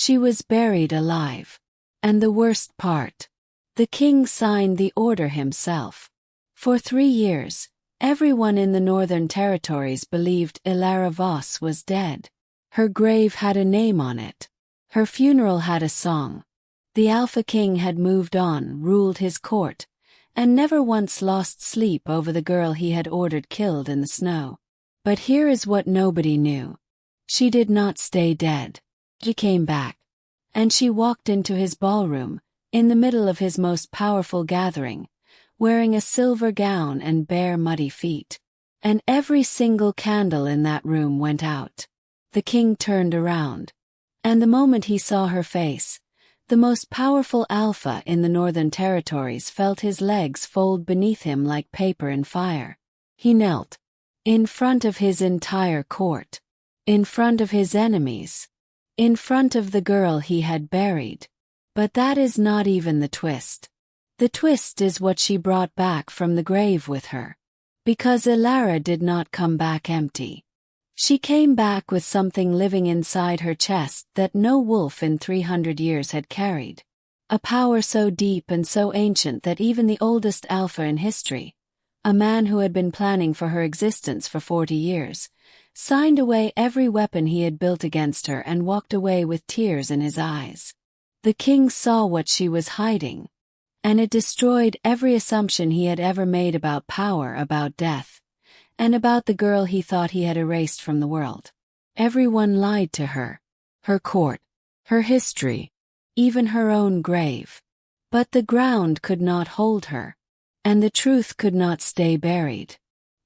She was buried alive. And the worst part. The king signed the order himself. For 3 years, everyone in the Northern Territories believed Elara Voss was dead. Her grave had a name on it. Her funeral had a song. The Alpha King had moved on, ruled his court, and never once lost sleep over the girl he had ordered killed in the snow. But here is what nobody knew. She did not stay dead. She came back. And she walked into his ballroom, in the middle of his most powerful gathering, wearing a silver gown and bare muddy feet. And every single candle in that room went out. The king turned around. And the moment he saw her face, the most powerful alpha in the Northern Territories felt his legs fold beneath him like paper in fire. He knelt. In front of his entire court. In front of his enemies. In front of the girl he had buried. But that is not even the twist. The twist is what she brought back from the grave with her. Because Elara did not come back empty. She came back with something living inside her chest that no wolf in 300 years had carried. A power so deep and so ancient that even the oldest alpha in history, a man who had been planning for her existence for 40 years, signed away every weapon he had built against her and walked away with tears in his eyes. The king saw what she was hiding. And it destroyed every assumption he had ever made about power, about death. And about the girl he thought he had erased from the world. Everyone lied to her. Her court. Her history. Even her own grave. But the ground could not hold her. And the truth could not stay buried.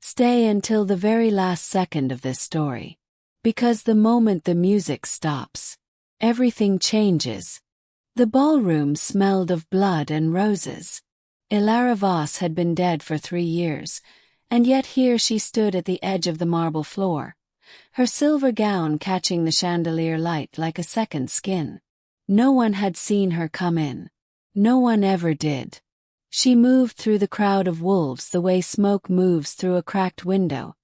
Stay until the very last second of this story. Because the moment the music stops, everything changes. The ballroom smelled of blood and roses. Elara Voss had been dead for 3 years. And yet here she stood at the edge of the marble floor, her silver gown catching the chandelier light like a second skin. No one had seen her come in. No one ever did. She moved through the crowd of wolves the way smoke moves through a cracked window.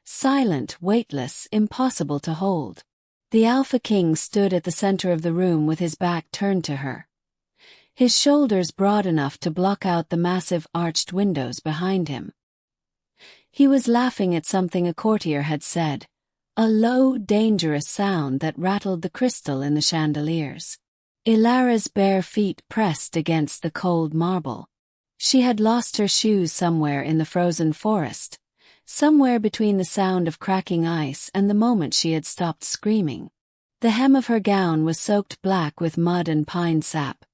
Silent, weightless, impossible to hold. The Alpha King stood at the center of the room with his back turned to her. His shoulders broad enough to block out the massive arched windows behind him. He was laughing at something a courtier had said, a low, dangerous sound that rattled the crystal in the chandeliers. Elara's bare feet pressed against the cold marble. She had lost her shoes somewhere in the frozen forest, somewhere between the sound of cracking ice and the moment she had stopped screaming. The hem of her gown was soaked black with mud and pine sap,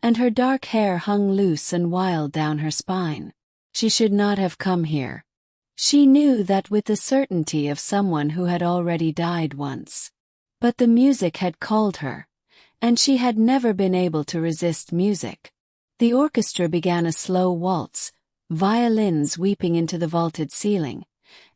and her dark hair hung loose and wild down her spine. She should not have come here. She knew that with the certainty of someone who had already died once. But the music had called her, and she had never been able to resist music. The orchestra began a slow waltz, violins weeping into the vaulted ceiling,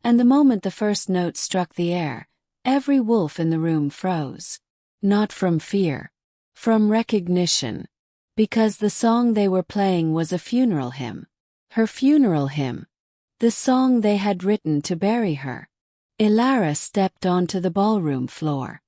and the moment the first note struck the air, every wolf in the room froze. Not from fear, from recognition, because the song they were playing was a funeral hymn. Her funeral hymn. The song they had written to bury her. Elara stepped onto the ballroom floor.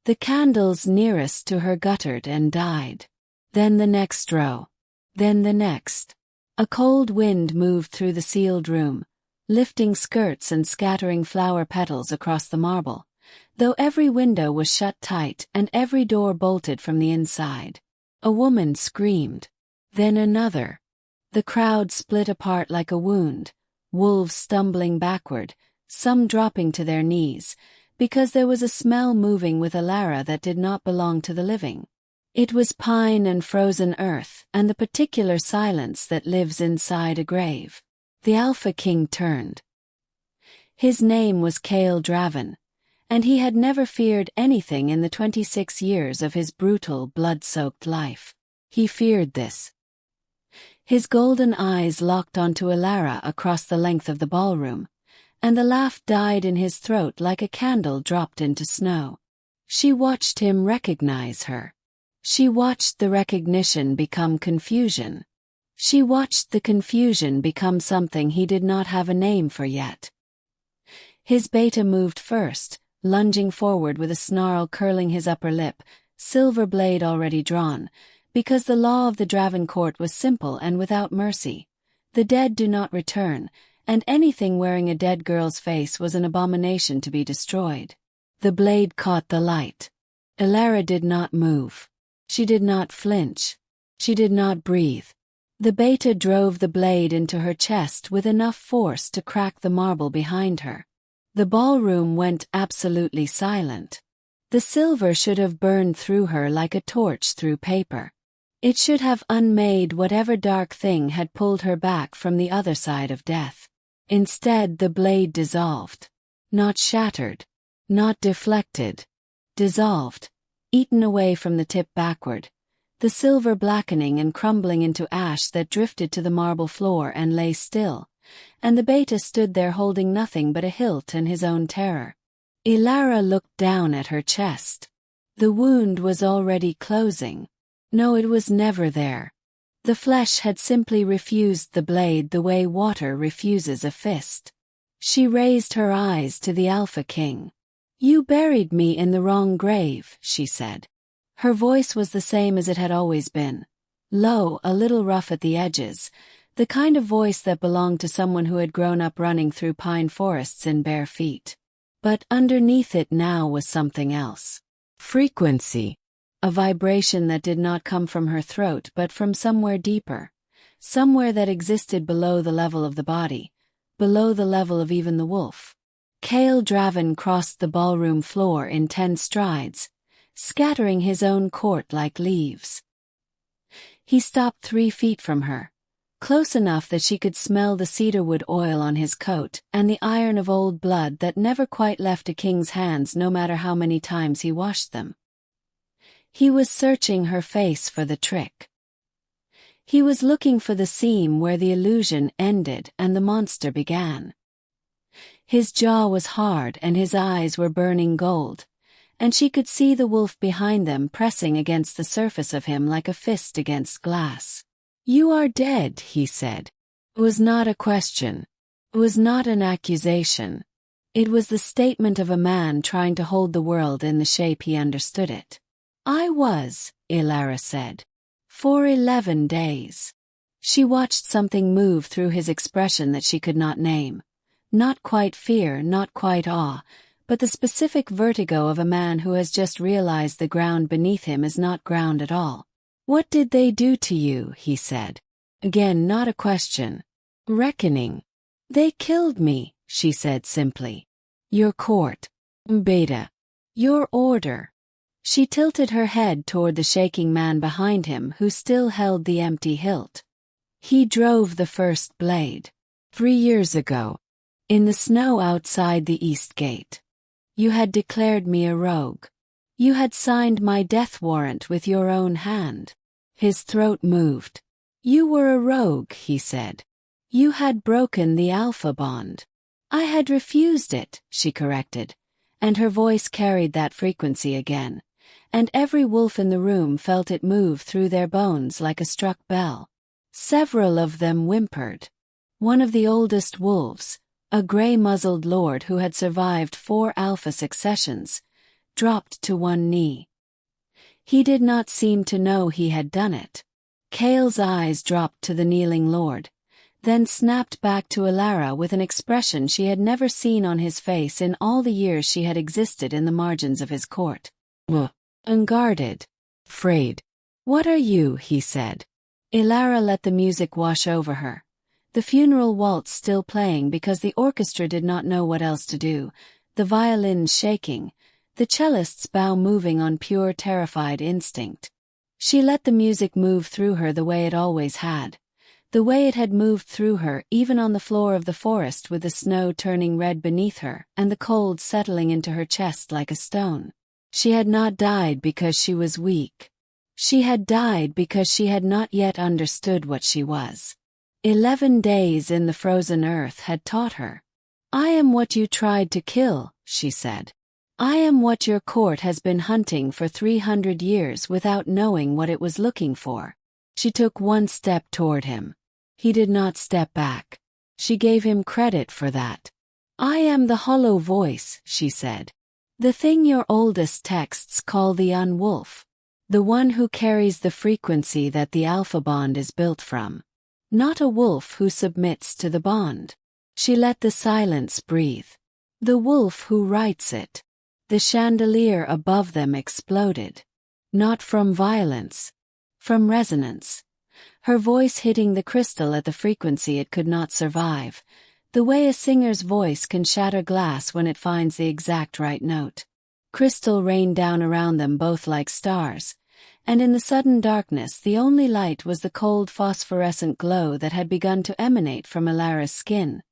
The candles nearest to her guttered and died. Then the next row. Then the next. A cold wind moved through the sealed room, lifting skirts and scattering flower petals across the marble, though every window was shut tight and every door bolted from the inside. A woman screamed. Then another. The crowd split apart like a wound. Wolves stumbling backward, some dropping to their knees, because there was a smell moving with Elara that did not belong to the living. It was pine and frozen earth and the particular silence that lives inside a grave. The Alpha King turned. His name was Kale Draven, and he had never feared anything in the 26 years of his brutal, blood-soaked life. He feared this. His golden eyes locked onto Elara across the length of the ballroom, and the laugh died in his throat like a candle dropped into snow. She watched him recognize her. She watched the recognition become confusion. She watched the confusion become something he did not have a name for yet. His beta moved first, lunging forward with a snarl curling his upper lip, silver blade already drawn, because the law of the Draven court was simple and without mercy. The dead do not return, and anything wearing a dead girl's face was an abomination to be destroyed. The blade caught the light. Elara did not move. She did not flinch. She did not breathe. The beta drove the blade into her chest with enough force to crack the marble behind her. The ballroom went absolutely silent. The silver should have burned through her like a torch through paper. It should have unmade whatever dark thing had pulled her back from the other side of death. Instead, the blade dissolved. Not shattered. Not deflected. Dissolved. Eaten away from the tip backward. The silver blackening and crumbling into ash that drifted to the marble floor and lay still. And the beta stood there holding nothing but a hilt and his own terror. Elara looked down at her chest. The wound was already closing. No, it was never there. The flesh had simply refused the blade the way water refuses a fist. She raised her eyes to the Alpha King. "You buried me in the wrong grave," she said. Her voice was the same as it had always been. Low, a little rough at the edges, the kind of voice that belonged to someone who had grown up running through pine forests in bare feet. But underneath it now was something else. Frequency. A vibration that did not come from her throat but from somewhere deeper. Somewhere that existed below the level of the body. Below the level of even the wolf. Kael Draven crossed the ballroom floor in 10 strides, scattering his own court like leaves. He stopped 3 feet from her, close enough that she could smell the cedarwood oil on his coat and the iron of old blood that never quite left a king's hands no matter how many times he washed them. He was searching her face for the trick. He was looking for the seam where the illusion ended and the monster began. His jaw was hard and his eyes were burning gold, and she could see the wolf behind them pressing against the surface of him like a fist against glass. "You are dead," he said. It was not a question. It was not an accusation. It was the statement of a man trying to hold the world in the shape he understood it. "I was," Elara said. "For 11 days. She watched something move through his expression that she could not name. Not quite fear, not quite awe, but the specific vertigo of a man who has just realized the ground beneath him is not ground at all. "What did they do to you?" he said. Again, not a question. "Reckoning." "They killed me," she said simply. "Your court. Beta. Your order." She tilted her head toward the shaking man behind him who still held the empty hilt. "He drove the first blade. 3 years ago. In the snow outside the east gate. You had declared me a rogue. You had signed my death warrant with your own hand." His throat moved. "You were a rogue," he said. "You had broken the Alpha bond." "I had refused it," she corrected, and her voice carried that frequency again, and every wolf in the room felt it move through their bones like a struck bell. Several of them whimpered. One of the oldest wolves, a gray-muzzled lord who had survived 4 Alpha successions, dropped to one knee. He did not seem to know he had done it. Kael's eyes dropped to the kneeling lord, then snapped back to Elara with an expression she had never seen on his face in all the years she had existed in the margins of his court. Unguarded. Afraid. "What are you?" he said. Elara let the music wash over her. The funeral waltz still playing because the orchestra did not know what else to do, the violins shaking, the cellist's bow moving on pure terrified instinct. She let the music move through her the way it always had, the way it had moved through her even on the floor of the forest with the snow turning red beneath her and the cold settling into her chest like a stone. She had not died because she was weak. She had died because she had not yet understood what she was. 11 days in the frozen earth had taught her. "I am what you tried to kill," she said. "I am what your court has been hunting for 300 years without knowing what it was looking for." She took 1 step toward him. He did not step back. She gave him credit for that. "I am the hollow voice," she said. The thing your oldest texts call the unwolf. The one who carries the frequency that the alpha bond is built from. Not a wolf who submits to the bond. She let the silence breathe. The wolf who writes it. The chandelier above them exploded. Not from violence. From resonance. Her voice hitting the crystal at the frequency it could not survive. The way a singer's voice can shatter glass when it finds the exact right note. Crystal rained down around them both like stars, and in the sudden darkness the only light was the cold phosphorescent glow that had begun to emanate from Elara's skin,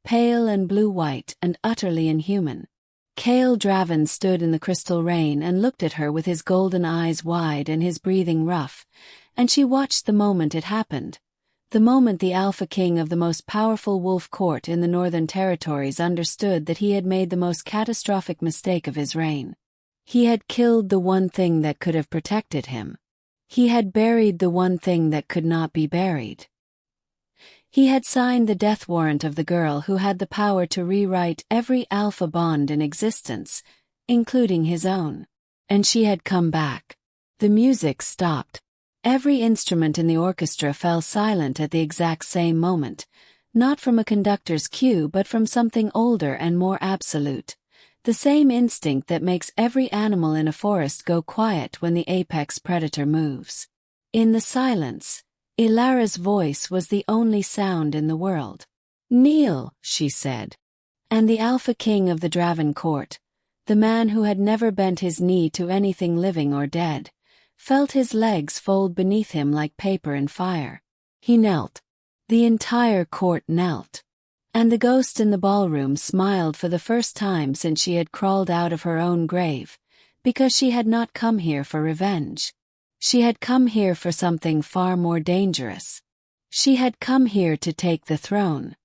pale and blue-white and utterly inhuman. Kael Draven stood in the crystal rain and looked at her with his golden eyes wide and his breathing rough, and she watched the moment it happened. The moment the Alpha King of the most powerful wolf court in the Northern Territories understood that he had made the most catastrophic mistake of his reign. He had killed the one thing that could have protected him. He had buried the one thing that could not be buried. He had signed the death warrant of the girl who had the power to rewrite every alpha bond in existence, including his own. And she had come back. The music stopped. Every instrument in the orchestra fell silent at the exact same moment, not from a conductor's cue but from something older and more absolute, the same instinct that makes every animal in a forest go quiet when the apex predator moves. In the silence, Elara's voice was the only sound in the world. "Kneel," she said. And the Alpha King of the Draven court, the man who had never bent his knee to anything living or dead, felt his legs fold beneath him like paper in fire. He knelt. The entire court knelt. And the ghost in the ballroom smiled for the first time since she had crawled out of her own grave, because she had not come here for revenge. She had come here for something far more dangerous. She had come here to take the throne.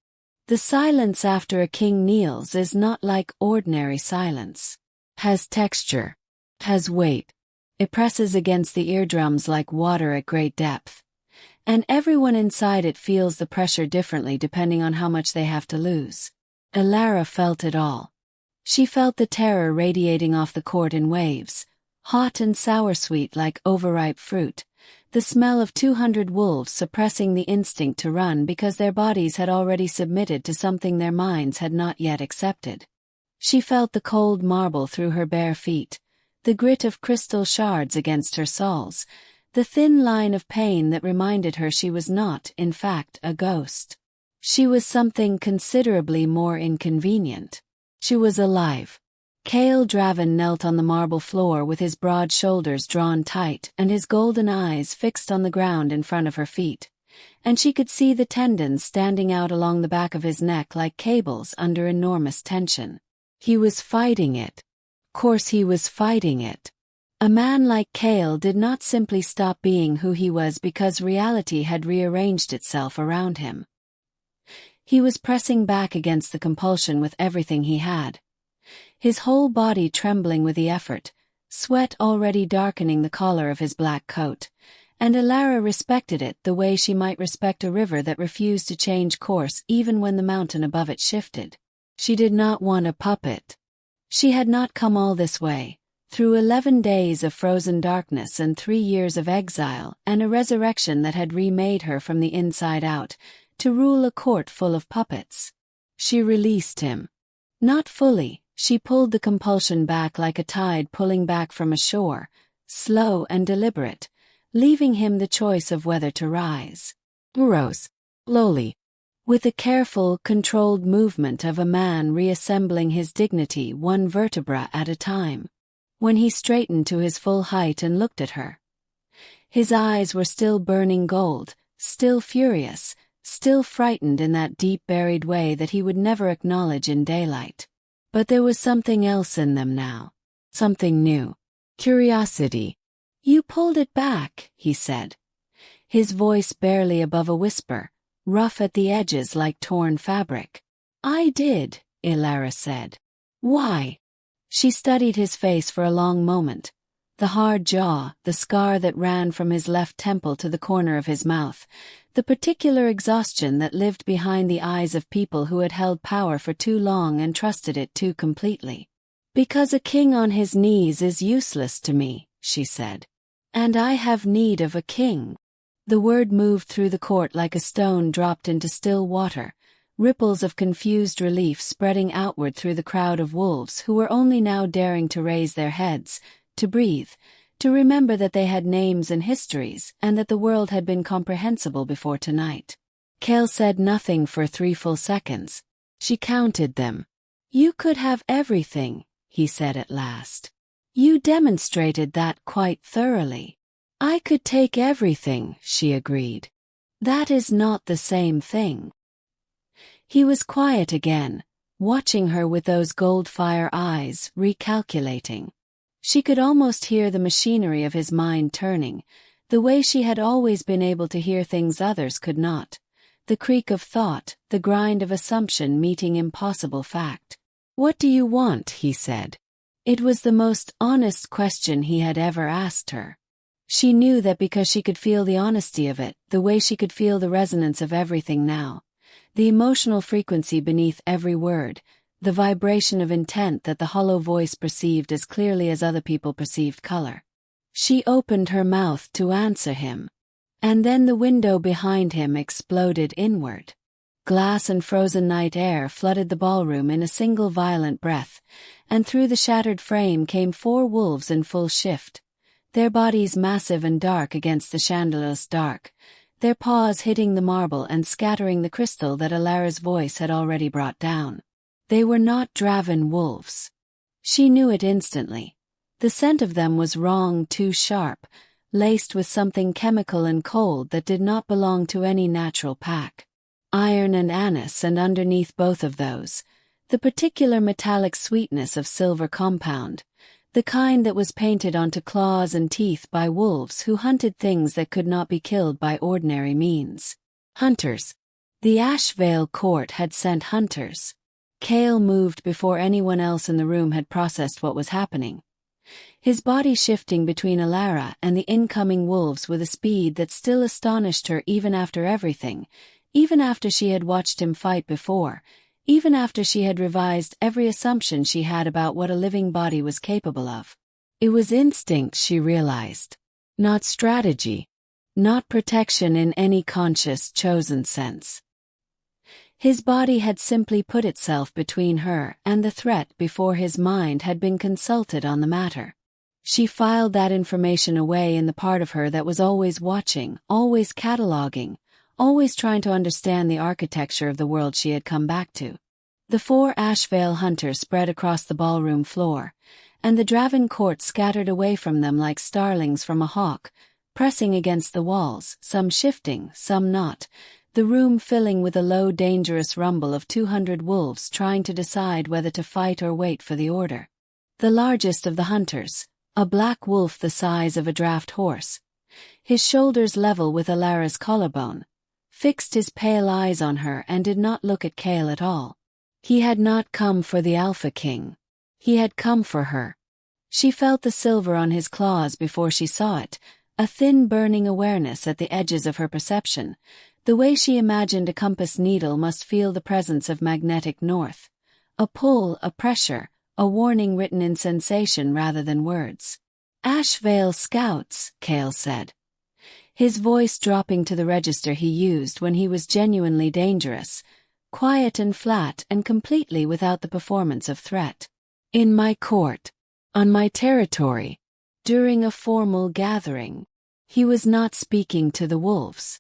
The silence after a king kneels is not like ordinary silence. Has texture. Has weight. It presses against the eardrums like water at great depth. And everyone inside it feels the pressure differently depending on how much they have to lose. Elara felt it all. She felt the terror radiating off the court in waves, hot and sour-sweet like overripe fruit, the smell of 200 wolves suppressing the instinct to run because their bodies had already submitted to something their minds had not yet accepted. She felt the cold marble through her bare feet, the grit of crystal shards against her soles, the thin line of pain that reminded her she was not, in fact, a ghost. She was something considerably more inconvenient. She was alive. Kael Draven knelt on the marble floor with his broad shoulders drawn tight and his golden eyes fixed on the ground in front of her feet, and she could see the tendons standing out along the back of his neck like cables under enormous tension. He was fighting it. Of course he was fighting it. A man like Kael did not simply stop being who he was because reality had rearranged itself around him. He was pressing back against the compulsion with everything he had. His whole body trembling with the effort, sweat already darkening the collar of his black coat, and Elara respected it the way she might respect a river that refused to change course even when the mountain above it shifted. She did not want a puppet. She had not come all this way, through 11 days of frozen darkness and 3 years of exile and a resurrection that had remade her from the inside out, to rule a court full of puppets. She released him. Not fully, she pulled the compulsion back like a tide pulling back from a shore, slow and deliberate, leaving him the choice of whether to rise. Rose. Slowly. With the careful, controlled movement of a man reassembling his dignity one vertebra at a time. When he straightened to his full height and looked at her, his eyes were still burning gold, still furious, still frightened in that deep-buried way that he would never acknowledge in daylight. But there was something else in them now. Something new. Curiosity. "You pulled it back," he said. His voice barely above a whisper, rough at the edges like torn fabric. "I did," Elara said. "Why?" She studied his face for a long moment. The hard jaw, the scar that ran from his left temple to the corner of his mouth, the particular exhaustion that lived behind the eyes of people who had held power for too long and trusted it too completely. Because a king on his knees is useless to me, she said. And I have need of a king. The word moved through the court like a stone dropped into still water, ripples of confused relief spreading outward through the crowd of wolves who were only now daring to raise their heads, to breathe, to remember that they had names and histories and that the world had been comprehensible before tonight. Kale said nothing for 3 full seconds. She counted them. You could have everything, he said at last. You demonstrated that quite thoroughly. I could take everything, she agreed. That is not the same thing. He was quiet again, watching her with those gold-fire eyes, recalculating. She could almost hear the machinery of his mind turning, the way she had always been able to hear things others could not. The creak of thought, the grind of assumption meeting impossible fact. What do you want? He said. It was the most honest question he had ever asked her. She knew that because she could feel the honesty of it, the way she could feel the resonance of everything now, the emotional frequency beneath every word, the vibration of intent that the hollow voice perceived as clearly as other people perceived color. She opened her mouth to answer him. And then the window behind him exploded inward. Glass and frozen night air flooded the ballroom in a single violent breath, and through the shattered frame came 4 wolves in full shift, their bodies massive and dark against the chandelier's dark, their paws hitting the marble and scattering the crystal that Elara's voice had already brought down. They were not Draven wolves. She knew it instantly. The scent of them was wrong, too sharp, laced with something chemical and cold that did not belong to any natural pack. Iron and anise, and underneath both of those, the particular metallic sweetness of silver compound, the kind that was painted onto claws and teeth by wolves who hunted things that could not be killed by ordinary means. Hunters. The Ashvale court had sent hunters. Kale moved before anyone else in the room had processed what was happening, his body shifting between Elara and the incoming wolves with a speed that still astonished her even after everything, even after she had watched him fight before, even after she had revised every assumption she had about what a living body was capable of. It was instinct, she realized. Not strategy. Not protection in any conscious, chosen sense. His body had simply put itself between her and the threat before his mind had been consulted on the matter. She filed that information away in the part of her that was always watching, always cataloging, always trying to understand the architecture of the world she had come back to. The 4 Ashvale hunters spread across the ballroom floor, and the Draven court scattered away from them like starlings from a hawk, pressing against the walls, some shifting, some not, the room filling with a low dangerous rumble of 200 wolves trying to decide whether to fight or wait for the order. The largest of the hunters, a black wolf the size of a draft horse, his shoulders level with Elara's collarbone, fixed his pale eyes on her and did not look at Kale at all. He had not come for the Alpha King. He had come for her. She felt the silver on his claws before she saw it, a thin burning awareness at the edges of her perception, the way she imagined a compass needle must feel the presence of magnetic north. A pull, a pressure, a warning written in sensation rather than words. Ashvale scouts, Kale said, his voice dropping to the register he used when he was genuinely dangerous, quiet and flat and completely without the performance of threat. In my court. On my territory. During a formal gathering. He was not speaking to the wolves.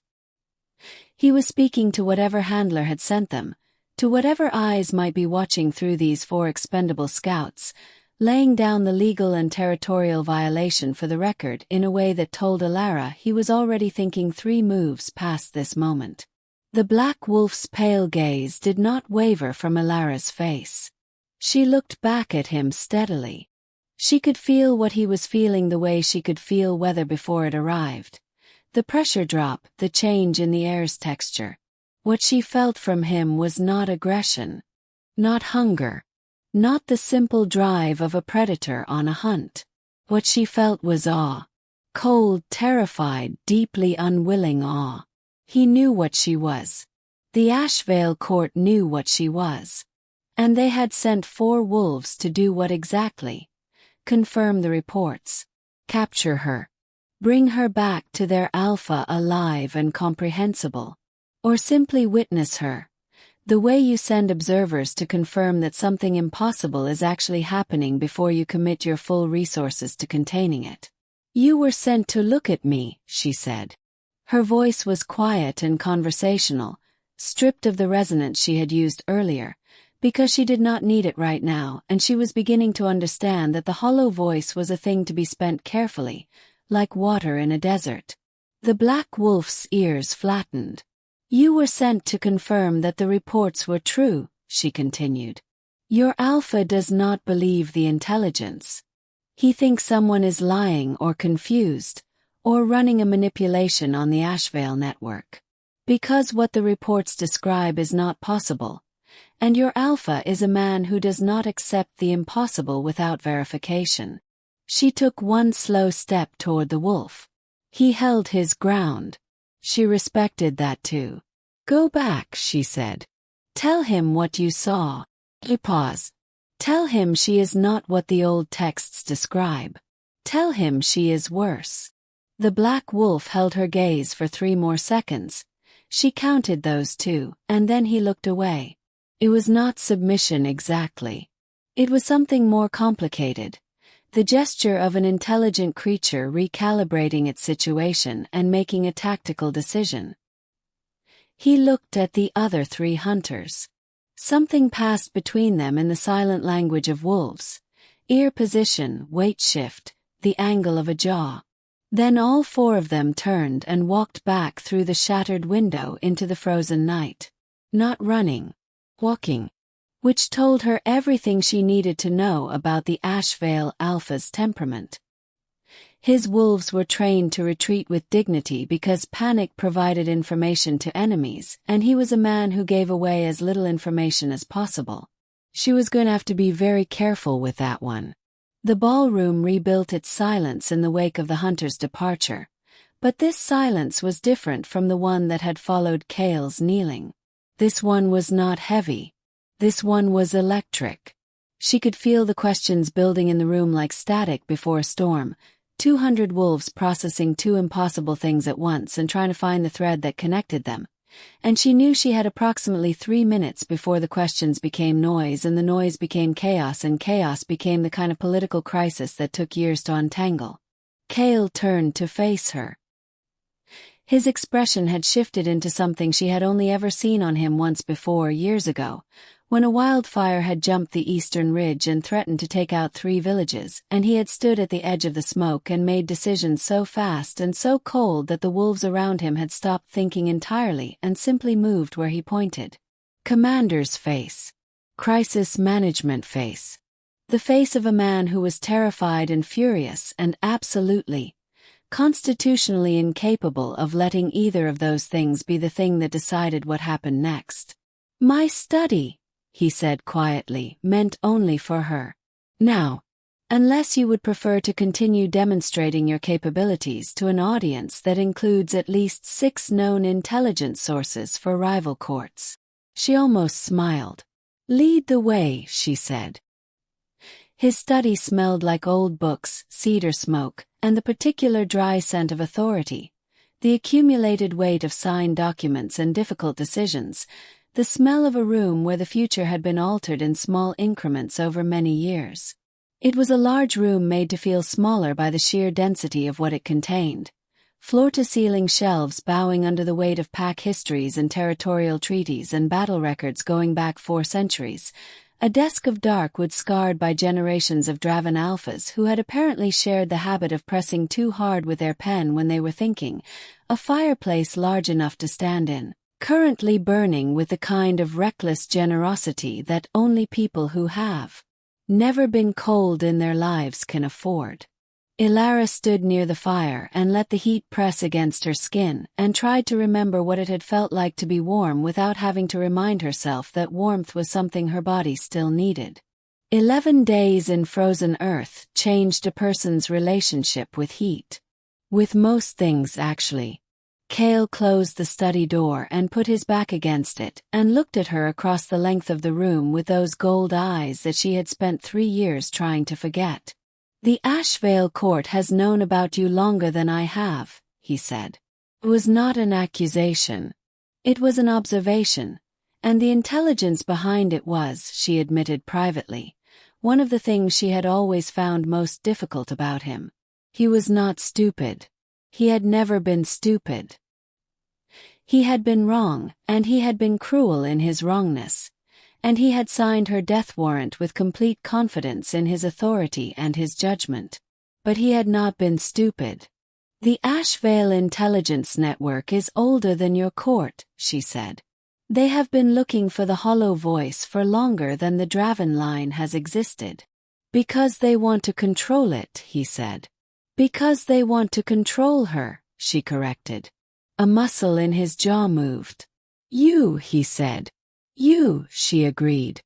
He was speaking to whatever handler had sent them, to whatever eyes might be watching through these 4 expendable scouts, laying down the legal and territorial violation for the record in a way that told Elara he was already thinking 3 moves past this moment. The black wolf's pale gaze did not waver from Elara's face. She looked back at him steadily. She could feel what he was feeling the way she could feel weather before it arrived. The pressure drop, the change in the air's texture. What she felt from him was not aggression. Not hunger. Not the simple drive of a predator on a hunt. What she felt was awe. Cold, terrified, deeply unwilling awe. He knew what she was. The Ashvale court knew what she was. And they had sent 4 wolves to do what exactly? Confirm the reports. Capture her. Bring her back to their alpha alive and comprehensible. Or simply witness her. The way you send observers to confirm that something impossible is actually happening before you commit your full resources to containing it. You were sent to look at me, she said. Her voice was quiet and conversational, stripped of the resonance she had used earlier, because she did not need it right now, and she was beginning to understand that the hollow voice was a thing to be spent carefully, like water in a desert. The black wolf's ears flattened. You were sent to confirm that the reports were true, she continued. Your alpha does not believe the intelligence. He thinks someone is lying or confused, or running a manipulation on the Ashvale network. Because what the reports describe is not possible. And your alpha is a man who does not accept the impossible without verification. She took one slow step toward the wolf. He held his ground. She respected that too. Go back, she said. Tell him what you saw. He paused. Tell him she is not what the old texts describe. Tell him she is worse. The black wolf held her gaze for 3 more seconds. She counted those 2, and then he looked away. It was not submission exactly. It was something more complicated. The gesture of an intelligent creature recalibrating its situation and making a tactical decision. He looked at the other 3 hunters. Something passed between them in the silent language of wolves. Ear position, weight shift, the angle of a jaw. Then all 4 of them turned and walked back through the shattered window into the frozen night. Not running. Walking. Which told her everything she needed to know about the Ashvale Alpha's temperament. His wolves were trained to retreat with dignity because panic provided information to enemies, and he was a man who gave away as little information as possible. She was going to have to be very careful with that one. The ballroom rebuilt its silence in the wake of the hunter's departure, but this silence was different from the one that had followed Cale's kneeling. This one was not heavy. This one was electric. She could feel the questions building in the room like static before a storm, 200 wolves processing 2 impossible things at once and trying to find the thread that connected them. And she knew she had approximately 3 minutes before the questions became noise and the noise became chaos and chaos became the kind of political crisis that took years to untangle. Cale turned to face her. His expression had shifted into something she had only ever seen on him once before, years ago, when a wildfire had jumped the eastern ridge and threatened to take out 3 villages, and he had stood at the edge of the smoke and made decisions so fast and so cold that the wolves around him had stopped thinking entirely and simply moved where he pointed. Commander's face. Crisis management face. The face of a man who was terrified and furious and absolutely, constitutionally incapable of letting either of those things be the thing that decided what happened next. My study, he said quietly, meant only for her. Now, unless you would prefer to continue demonstrating your capabilities to an audience that includes at least 6 known intelligence sources for rival courts. She almost smiled. Lead the way, she said. His study smelled like old books, cedar smoke, and the particular dry scent of authority, the accumulated weight of signed documents and difficult decisions, the smell of a room where the future had been altered in small increments over many years. It was a large room made to feel smaller by the sheer density of what it contained. Floor-to-ceiling shelves bowing under the weight of pack histories and territorial treaties and battle records going back 4 centuries. A desk of dark wood scarred by generations of Draven alphas who had apparently shared the habit of pressing too hard with their pen when they were thinking. A fireplace large enough to stand in, currently burning with the kind of reckless generosity that only people who have never been cold in their lives can afford. Elara stood near the fire and let the heat press against her skin and tried to remember what it had felt like to be warm without having to remind herself that warmth was something her body still needed. 11 days in frozen earth changed a person's relationship with heat. With most things, actually. Kale closed the study door and put his back against it and looked at her across the length of the room with those gold eyes that she had spent 3 years trying to forget. "The Ashvale court has known about you longer than I have," he said. It was not an accusation. It was an observation, and the intelligence behind it was, she admitted privately, one of the things she had always found most difficult about him. He was not stupid. He had never been stupid. He had been wrong, and he had been cruel in his wrongness, and he had signed her death warrant with complete confidence in his authority and his judgment. But he had not been stupid. "The Ashvale Intelligence Network is older than your court," she said. "They have been looking for the hollow voice for longer than the Draven line has existed." "Because they want to control it," he said. "Because they want to control her," she corrected. A muscle in his jaw moved. "You," he said. "You," she agreed.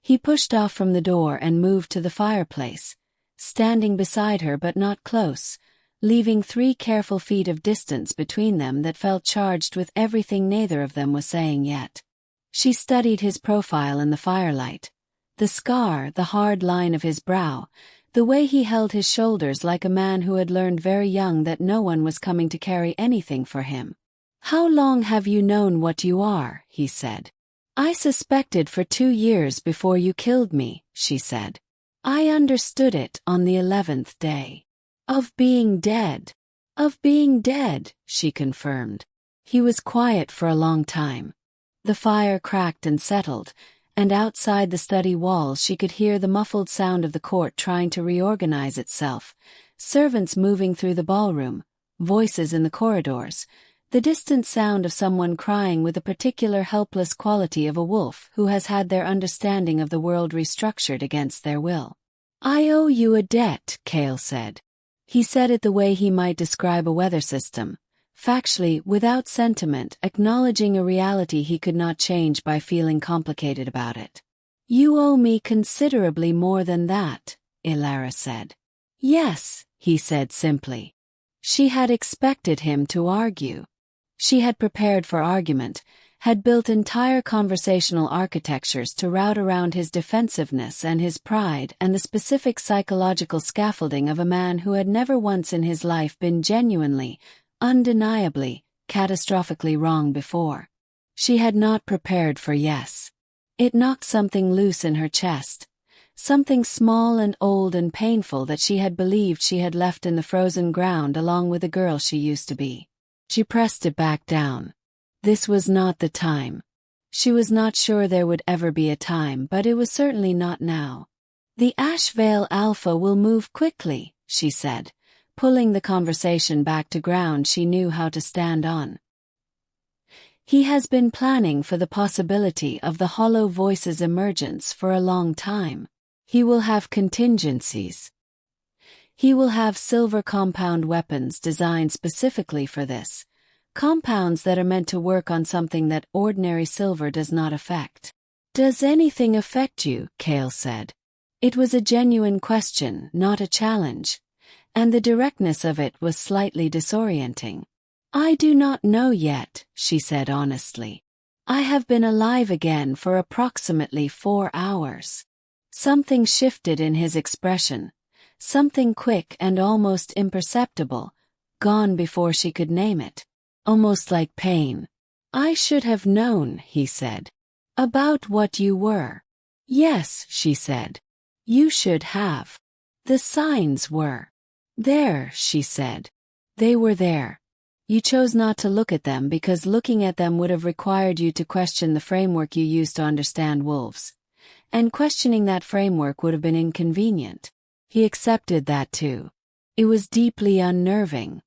He pushed off from the door and moved to the fireplace, standing beside her but not close, leaving 3 careful feet of distance between them that felt charged with everything neither of them was saying yet. She studied his profile in the firelight. The scar, the hard line of his brow, the way he held his shoulders like a man who had learned very young that no one was coming to carry anything for him. "How long have you known what you are?" he said. "I suspected for 2 years before you killed me," she said. "I understood it on the 11th day. Of being dead." "Of being dead," she confirmed. He was quiet for a long time. The fire cracked and settled, and outside the study walls she could hear the muffled sound of the court trying to reorganize itself, servants moving through the ballroom, voices in the corridors, the distant sound of someone crying with a particular helpless quality of a wolf who has had their understanding of the world restructured against their will. "I owe you a debt," Kale said. He said it the way he might describe a weather system, factually, without sentiment, acknowledging a reality he could not change by feeling complicated about it. "You owe me considerably more than that," Elara said. "Yes," he said simply. She had expected him to argue. She had prepared for argument, had built entire conversational architectures to route around his defensiveness and his pride and the specific psychological scaffolding of a man who had never once in his life been genuinely, undeniably, catastrophically wrong before. She had not prepared for yes. It knocked something loose in her chest, something small and old and painful that she had believed she had left in the frozen ground along with the girl she used to be. She pressed it back down. This was not the time. She was not sure there would ever be a time, but it was certainly not now. "The Ashvale Alpha will move quickly," she said, pulling the conversation back to ground she knew how to stand on. "He has been planning for the possibility of the Hollow Voice's emergence for a long time. He will have contingencies. He will have silver compound weapons designed specifically for this. Compounds that are meant to work on something that ordinary silver does not affect." "Does anything affect you?" Kale said. It was a genuine question, not a challenge, and the directness of it was slightly disorienting. "I do not know yet," she said honestly. "I have been alive again for approximately 4 hours." Something shifted in his expression, something quick and almost imperceptible, gone before she could name it. Almost like pain. "I should have known," he said. "About what you were." "Yes," she said. "You should have. The signs were there," she said. "They were there. You chose not to look at them because looking at them would have required you to question the framework you used to understand wolves. And questioning that framework would have been inconvenient." He accepted that too. It was deeply unnerving.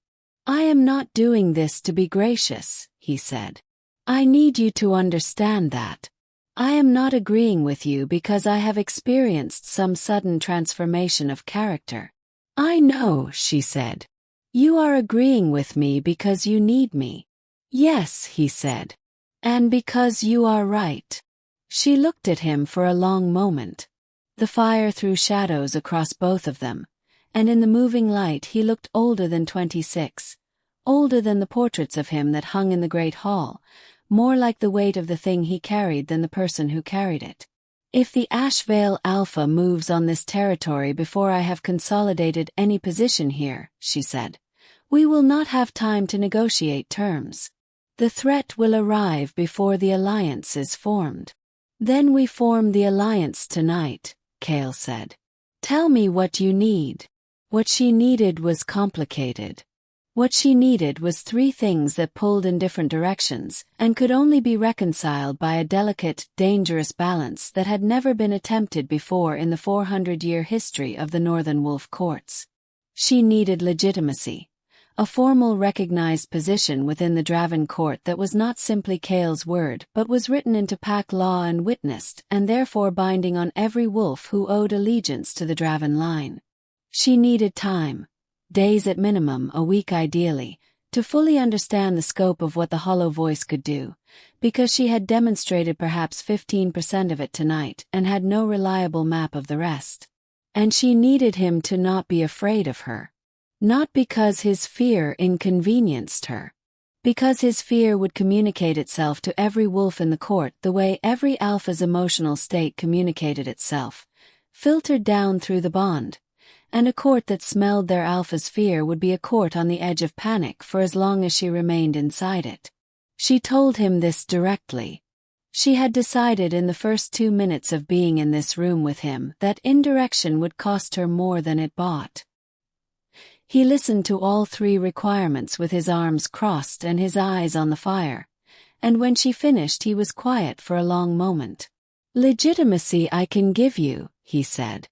"I am not doing this to be gracious," he said. "I need you to understand that. I am not agreeing with you because I have experienced some sudden transformation of character." "I know," she said. "You are agreeing with me because you need me." "Yes," he said. "And because you are right." She looked at him for a long moment. The fire threw shadows across both of them, and in the moving light he looked older than 26, older than the portraits of him that hung in the great hall, more like the weight of the thing he carried than the person who carried it. If the Ashvale Alpha moves on this territory before I have consolidated any position here, she said, we will not have time to negotiate terms. The threat will arrive before the alliance is formed. Then we form the alliance tonight, Cale said. Tell me what you need. What she needed was complicated. What she needed was three things that pulled in different directions and could only be reconciled by a delicate, dangerous balance that had never been attempted before in the 400-year history of the Northern Wolf courts. She needed legitimacy, a formal recognized position within the Draven court that was not simply Cale's word but was written into pack law and witnessed and therefore binding on every wolf who owed allegiance to the Draven line. She needed time. Days at minimum, a week ideally, to fully understand the scope of what the hollow voice could do, because she had demonstrated perhaps 15% of it tonight and had no reliable map of the rest. And she needed him to not be afraid of her. Not because his fear inconvenienced her. Because his fear would communicate itself to every wolf in the court the way every alpha's emotional state communicated itself, filtered down through the bond. And a court that smelled their alpha's fear would be a court on the edge of panic for as long as she remained inside it. She told him this directly. She had decided in the first 2 minutes of being in this room with him that indirection would cost her more than it bought. He listened to all three requirements with his arms crossed and his eyes on the fire, and when she finished he was quiet for a long moment. Legitimacy I can give you, he said.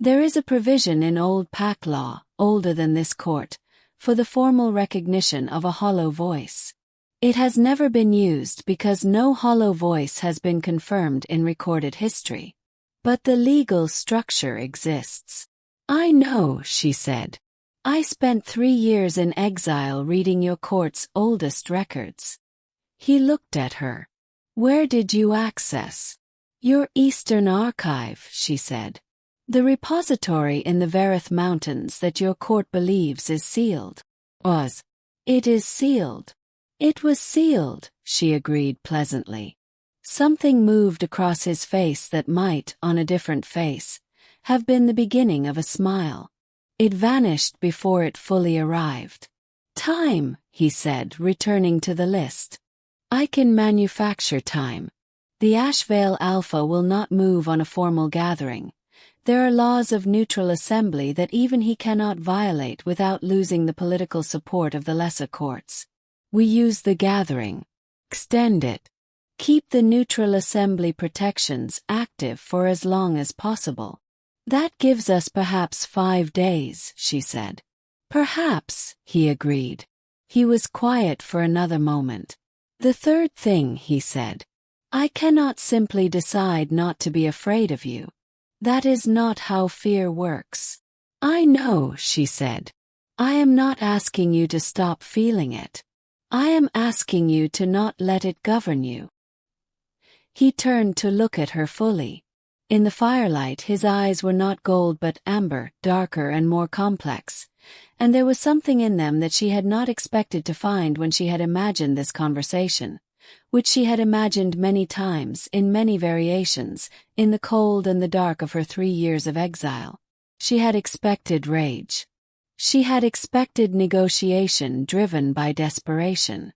There is a provision in old pack law, older than this court, for the formal recognition of a hollow voice. It has never been used because no hollow voice has been confirmed in recorded history. But the legal structure exists. I know, she said. I spent 3 years in exile reading your court's oldest records. He looked at her. Where did you access? Your Eastern Archive, she said. The repository in the Verith Mountains that your court believes is sealed. It is sealed. It was sealed, she agreed pleasantly. Something moved across his face that might, on a different face, have been the beginning of a smile. It vanished before it fully arrived. Time, he said, returning to the list. I can manufacture time. The Ashvale Alpha will not move on a formal gathering. There are laws of neutral assembly that even he cannot violate without losing the political support of the lesser courts. We use the gathering. Extend it. Keep the neutral assembly protections active for as long as possible. That gives us perhaps 5 days, she said. Perhaps, he agreed. He was quiet for another moment. The third thing, he said. I cannot simply decide not to be afraid of you. That is not how fear works. I know, she said. I am not asking you to stop feeling it. I am asking you to not let it govern you. He turned to look at her fully. In the firelight his eyes were not gold but amber, darker and more complex, and there was something in them that she had not expected to find when she had imagined this conversation, which she had imagined many times, in many variations, in the cold and the dark of her 3 years of exile. She had expected rage. She had expected negotiation driven by desperation.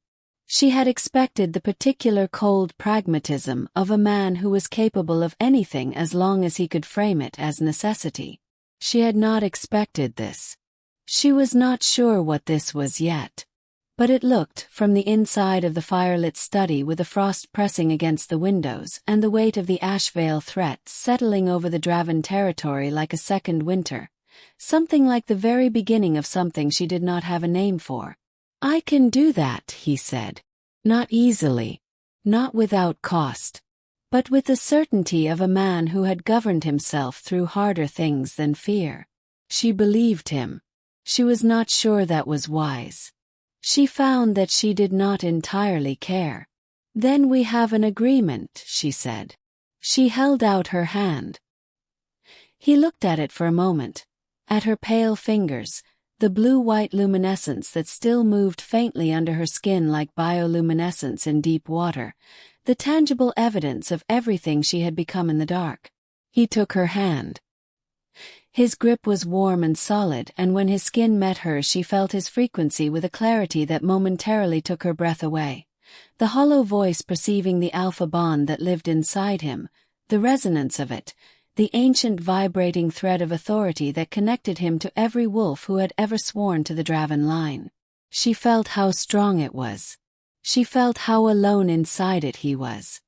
She had expected the particular cold pragmatism of a man who was capable of anything as long as he could frame it as necessity. She had not expected this. She was not sure what this was yet. But it looked, from the inside of the firelit study with the frost pressing against the windows and the weight of the Ashvale threat settling over the Draven territory like a second winter, something like the very beginning of something she did not have a name for. I can do that, he said. Not easily. Not without cost. But with the certainty of a man who had governed himself through harder things than fear. She believed him. She was not sure that was wise. She found that she did not entirely care. Then we have an agreement, she said. She held out her hand. He looked at it for a moment, at her pale fingers, the blue-white luminescence that still moved faintly under her skin like bioluminescence in deep water, the tangible evidence of everything she had become in the dark. He took her hand. His grip was warm and solid, and when his skin met hers she felt his frequency with a clarity that momentarily took her breath away. The hollow voice perceiving the alpha bond that lived inside him, the resonance of it, the ancient vibrating thread of authority that connected him to every wolf who had ever sworn to the Draven line. She felt how strong it was. She felt how alone inside it he was.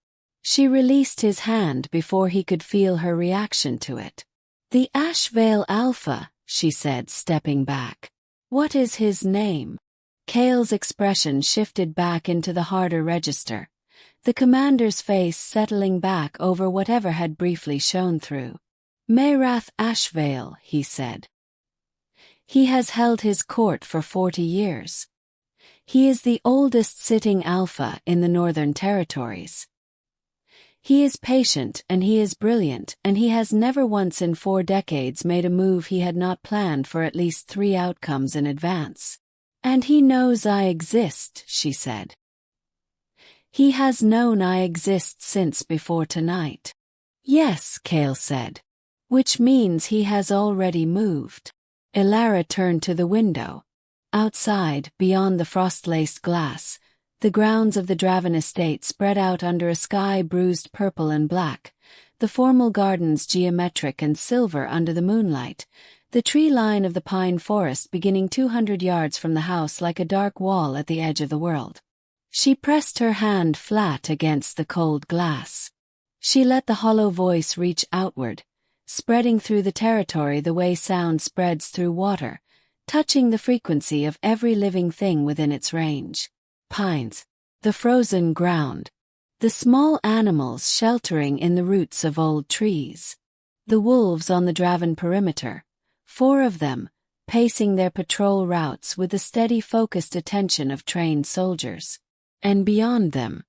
She released his hand before he could feel her reaction to it. "The Ashvale Alpha," she said, stepping back. "What is his name?" Cale's expression shifted back into the harder register, the commander's face settling back over whatever had briefly shone through. "Merath Ashvale," he said. "He has held his court for 40 years. He is the oldest sitting Alpha in the Northern Territories. He is patient and he is brilliant, and he has never once in 4 decades made a move he had not planned for at least 3 outcomes in advance. And he knows I exist," she said. "He has known I exist since before tonight." "Yes," Cale said. "Which means he has already moved." Elara turned to the window. Outside, beyond the frost-laced glass, the grounds of the Draven estate spread out under a sky bruised purple and black, the formal gardens geometric and silver under the moonlight, the tree line of the pine forest beginning 200 yards from the house like a dark wall at the edge of the world. She pressed her hand flat against the cold glass. She let the hollow voice reach outward, spreading through the territory the way sound spreads through water, touching the frequency of every living thing within its range. Pines, the frozen ground, the small animals sheltering in the roots of old trees, the wolves on the Draven perimeter, 4 of them, pacing their patrol routes with the steady focused attention of trained soldiers. And beyond them,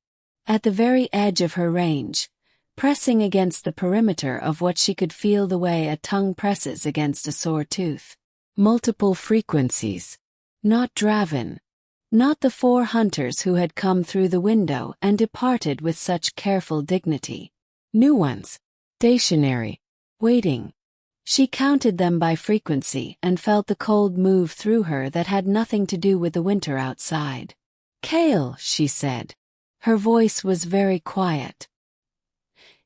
at the very edge of her range, pressing against the perimeter of what she could feel the way a tongue presses against a sore tooth. Multiple frequencies. Not Draven. Not the 4 hunters who had come through the window and departed with such careful dignity. New ones. Stationary. Waiting. She counted them by frequency and felt the cold move through her that had nothing to do with the winter outside. "Cale," she said. Her voice was very quiet.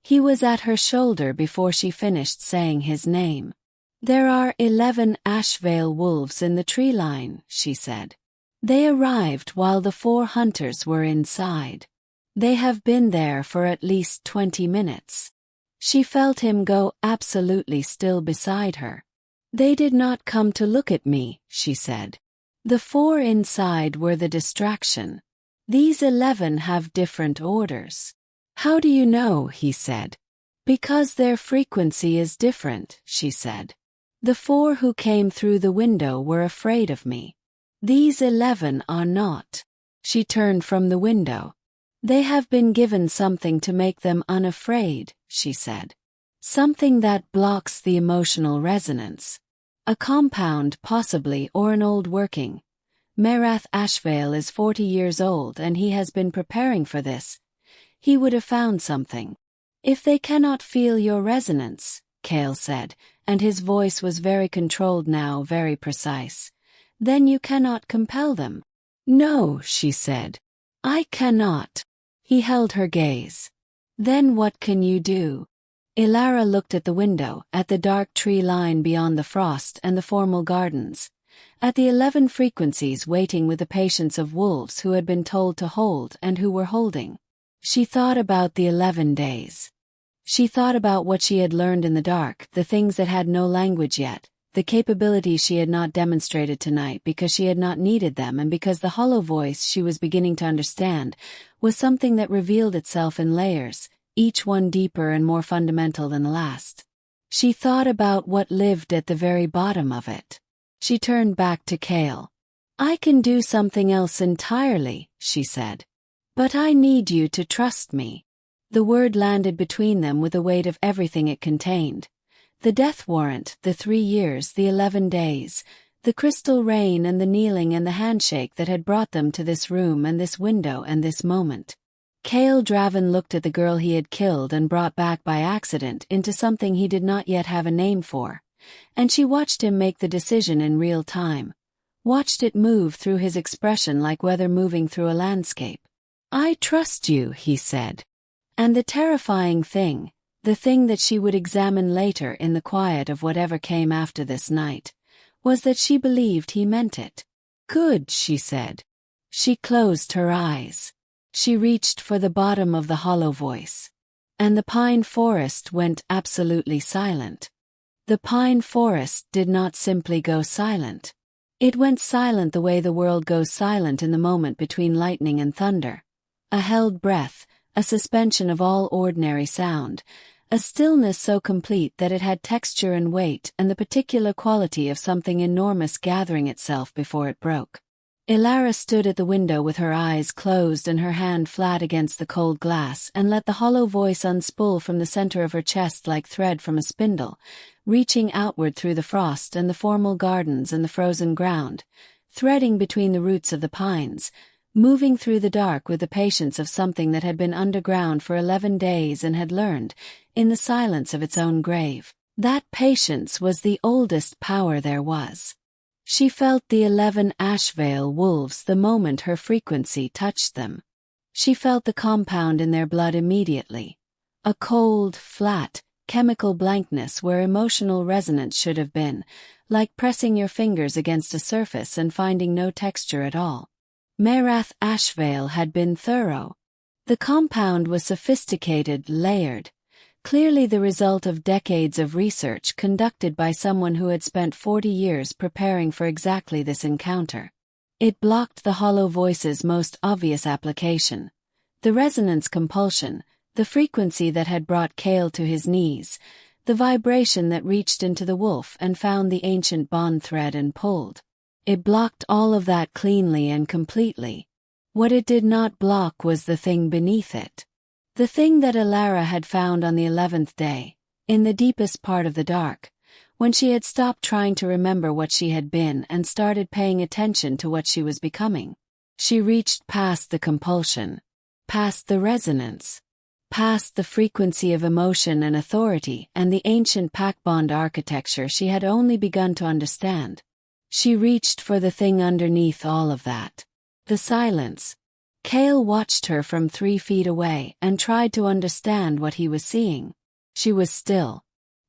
He was at her shoulder before she finished saying his name. "There are 11 Ashvale wolves in the tree line," she said. "They arrived while the 4 hunters were inside. They have been there for at least 20 minutes. She felt him go absolutely still beside her. "They did not come to look at me," she said. "The 4 inside were the distraction. These 11 have different orders." "How do you know?" he said. "Because their frequency is different," she said. "The 4 who came through the window were afraid of me. These 11 are not." She turned from the window. "They have been given something to make them unafraid," she said. "Something that blocks the emotional resonance. A compound possibly, or an old working. Merath Ashvale is 40 years old and he has been preparing for this. He would have found something. If they cannot feel your resonance," Cale said, and his voice was very controlled now, very precise, "then you cannot compel them." "No," she said. "I cannot." He held her gaze. "Then what can you do?" Elara looked at the window, at the dark tree line beyond the frost and the formal gardens, at the 11 frequencies waiting with the patience of wolves who had been told to hold and who were holding. She thought about the 11 days. She thought about what she had learned in the dark, the things that had no language yet, the capabilities she had not demonstrated tonight because she had not needed them and because the hollow voice she was beginning to understand was something that revealed itself in layers, each one deeper and more fundamental than the last. She thought about what lived at the very bottom of it. She turned back to Cale. "I can do something else entirely," she said. "But I need you to trust me." The word landed between them with the weight of everything it contained. The death warrant, the 3 years, the 11 days, The crystal rain and the kneeling and the handshake that had brought them to this room and this window and this moment. Cale Draven looked at the girl he had killed and brought back by accident into something he did not yet have a name for, and she watched him make the decision in real time. Watched it move through his expression like weather moving through a landscape. "I trust you," he said. And the terrifying thing, the thing that she would examine later in the quiet of whatever came after this night, was that she believed he meant it. "Good," she said. She closed her eyes. She reached for the bottom of the hollow voice. And the pine forest went absolutely silent. The pine forest did not simply go silent. It went silent the way the world goes silent in the moment between lightning and thunder. A held breath, a suspension of all ordinary sound, a stillness so complete that it had texture and weight and the particular quality of something enormous gathering itself before it broke. Elara stood at the window with her eyes closed and her hand flat against the cold glass and let the hollow voice unspool from the center of her chest like thread from a spindle, reaching outward through the frost and the formal gardens and the frozen ground, threading between the roots of the pines, moving through the dark with the patience of something that had been underground for 11 days and had learned, in the silence of its own grave, that patience was the oldest power there was. She felt the 11 Ashvale wolves the moment her frequency touched them. She felt the compound in their blood immediately. A cold, flat, chemical blankness where emotional resonance should have been, like pressing your fingers against a surface and finding no texture at all. Merath Ashvale had been thorough. The compound was sophisticated, layered, clearly the result of decades of research conducted by someone who had spent 40 years preparing for exactly this encounter. It blocked the hollow voice's most obvious application. The resonance compulsion, the frequency that had brought Cale to his knees, the vibration that reached into the wolf and found the ancient bond thread and pulled. It blocked all of that cleanly and completely. What it did not block was the thing beneath it. The thing that Elara had found on the 11th day, in the deepest part of the dark, when she had stopped trying to remember what she had been and started paying attention to what she was becoming. She reached past the compulsion, past the resonance, past the frequency of emotion and authority and the ancient pack-bond architecture she had only begun to understand. She reached for the thing underneath all of that. The silence. Cale watched her from 3 feet away and tried to understand what he was seeing. She was still.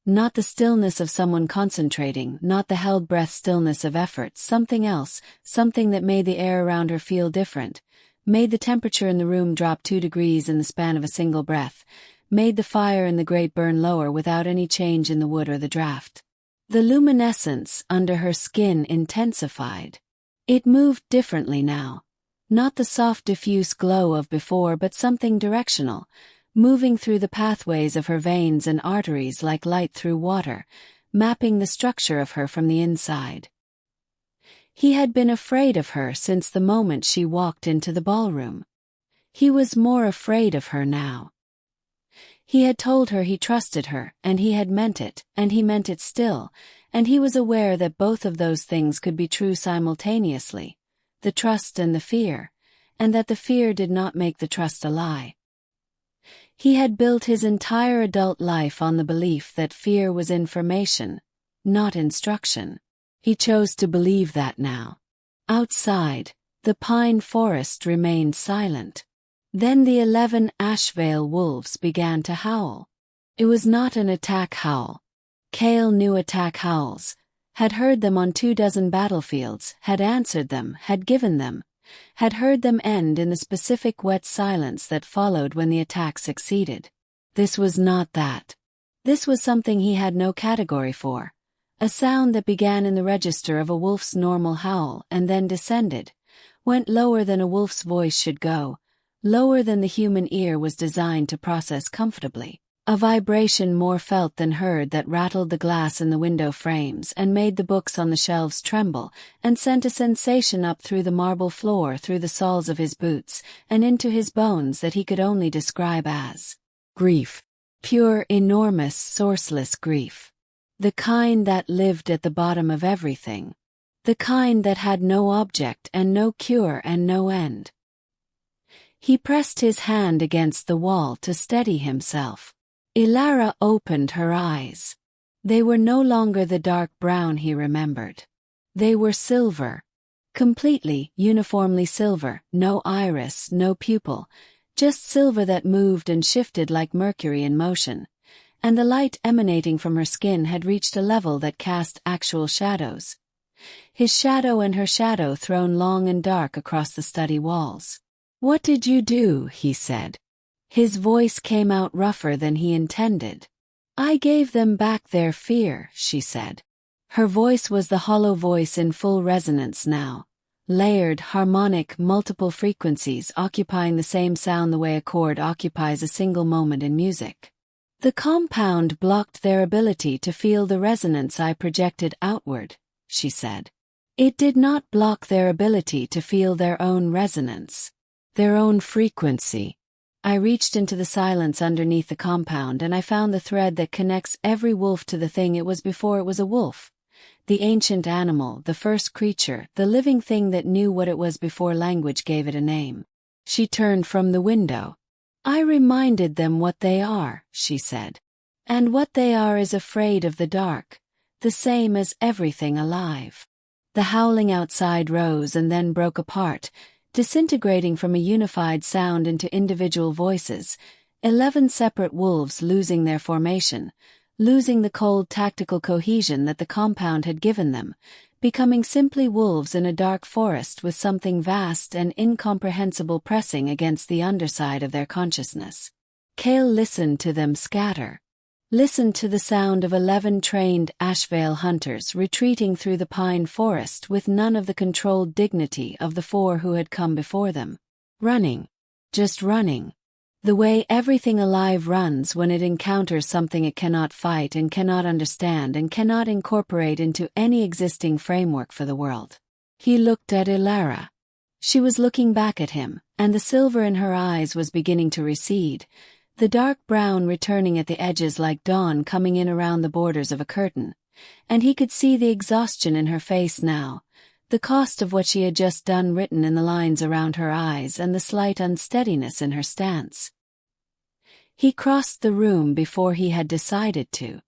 Not the stillness of someone concentrating, not the held breath stillness of effort, something else, something that made the air around her feel different, made the temperature in the room drop 2 degrees in the span of a single breath, made the fire in the grate burn lower without any change in the wood or the draft. The luminescence under her skin intensified. It moved differently now. Not the soft diffuse glow of before but something directional, moving through the pathways of her veins and arteries like light through water, mapping the structure of her from the inside. He had been afraid of her since the moment she walked into the ballroom. He was more afraid of her now. He had told her he trusted her, and he had meant it, and he meant it still, and he was aware that both of those things could be true simultaneously. The trust and the fear, and that the fear did not make the trust a lie. He had built his entire adult life on the belief that fear was information, not instruction. He chose to believe that now. Outside, the pine forest remained silent. Then the 11 Ashvale wolves began to howl. It was not an attack howl. Cale knew attack howls, had heard them on 24 battlefields, had answered them, had given them, had heard them end in the specific wet silence that followed when the attack succeeded. This was not that. This was something he had no category for. A sound that began in the register of a wolf's normal howl and then descended, went lower than a wolf's voice should go, lower than the human ear was designed to process comfortably. A vibration more felt than heard that rattled the glass in the window frames and made the books on the shelves tremble, and sent a sensation up through the marble floor, through the soles of his boots, and into his bones that he could only describe as grief. Pure, enormous, sourceless grief. The kind that lived at the bottom of everything. The kind that had no object and no cure and no end. He pressed his hand against the wall to steady himself. Elara opened her eyes. They were no longer the dark brown he remembered. They were silver. Completely, uniformly silver, no iris, no pupil, just silver that moved and shifted like mercury in motion, and the light emanating from her skin had reached a level that cast actual shadows. His shadow and her shadow thrown long and dark across the study walls. "What did you do?" he said. His voice came out rougher than he intended. "I gave them back their fear," she said. Her voice was the hollow voice in full resonance now. Layered, harmonic, multiple frequencies occupying the same sound the way a chord occupies a single moment in music. "The compound blocked their ability to feel the resonance I projected outward," she said. "It did not block their ability to feel their own resonance, their own frequency." I reached into the silence underneath the compound and I found the thread that connects every wolf to the thing it was before it was a wolf. The ancient animal, the first creature, the living thing that knew what it was before language gave it a name. She turned from the window. "I reminded them what they are," she said. "And what they are is afraid of the dark, the same as everything alive." The howling outside rose and then broke apart, disintegrating from a unified sound into individual voices, 11 separate wolves losing their formation, losing the cold tactical cohesion that the compound had given them, becoming simply wolves in a dark forest with something vast and incomprehensible pressing against the underside of their consciousness. Kale listened to them scatter. Listened to the sound of 11 trained Ashvale hunters retreating through the pine forest with none of the controlled dignity of the 4 who had come before them. Running. Just running. The way everything alive runs when it encounters something it cannot fight and cannot understand and cannot incorporate into any existing framework for the world. He looked at Elara. She was looking back at him, and the silver in her eyes was beginning to recede, the dark brown returning at the edges like dawn coming in around the borders of a curtain, and he could see the exhaustion in her face now, the cost of what she had just done written in the lines around her eyes and the slight unsteadiness in her stance. He crossed the room before he had decided to.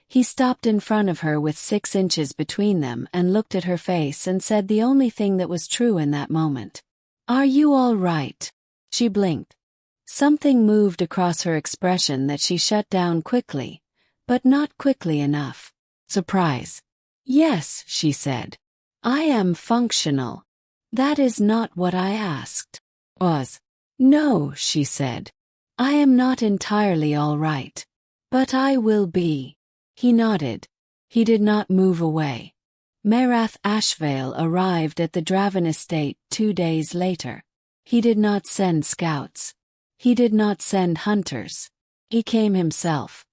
He stopped in front of her with 6 inches between them and looked at her face and said the only thing that was true in that moment. "Are you all right?" She blinked. Something moved across her expression that she shut down quickly, but not quickly enough. Surprise. "Yes," she said. "I am functional." "That is not what I asked." "Was." "No," she said. "I am not entirely all right. But I will be." He nodded. He did not move away. Merath Ashvale arrived at the Draven estate 2 days later. He did not send scouts. He did not send hunters. He came himself.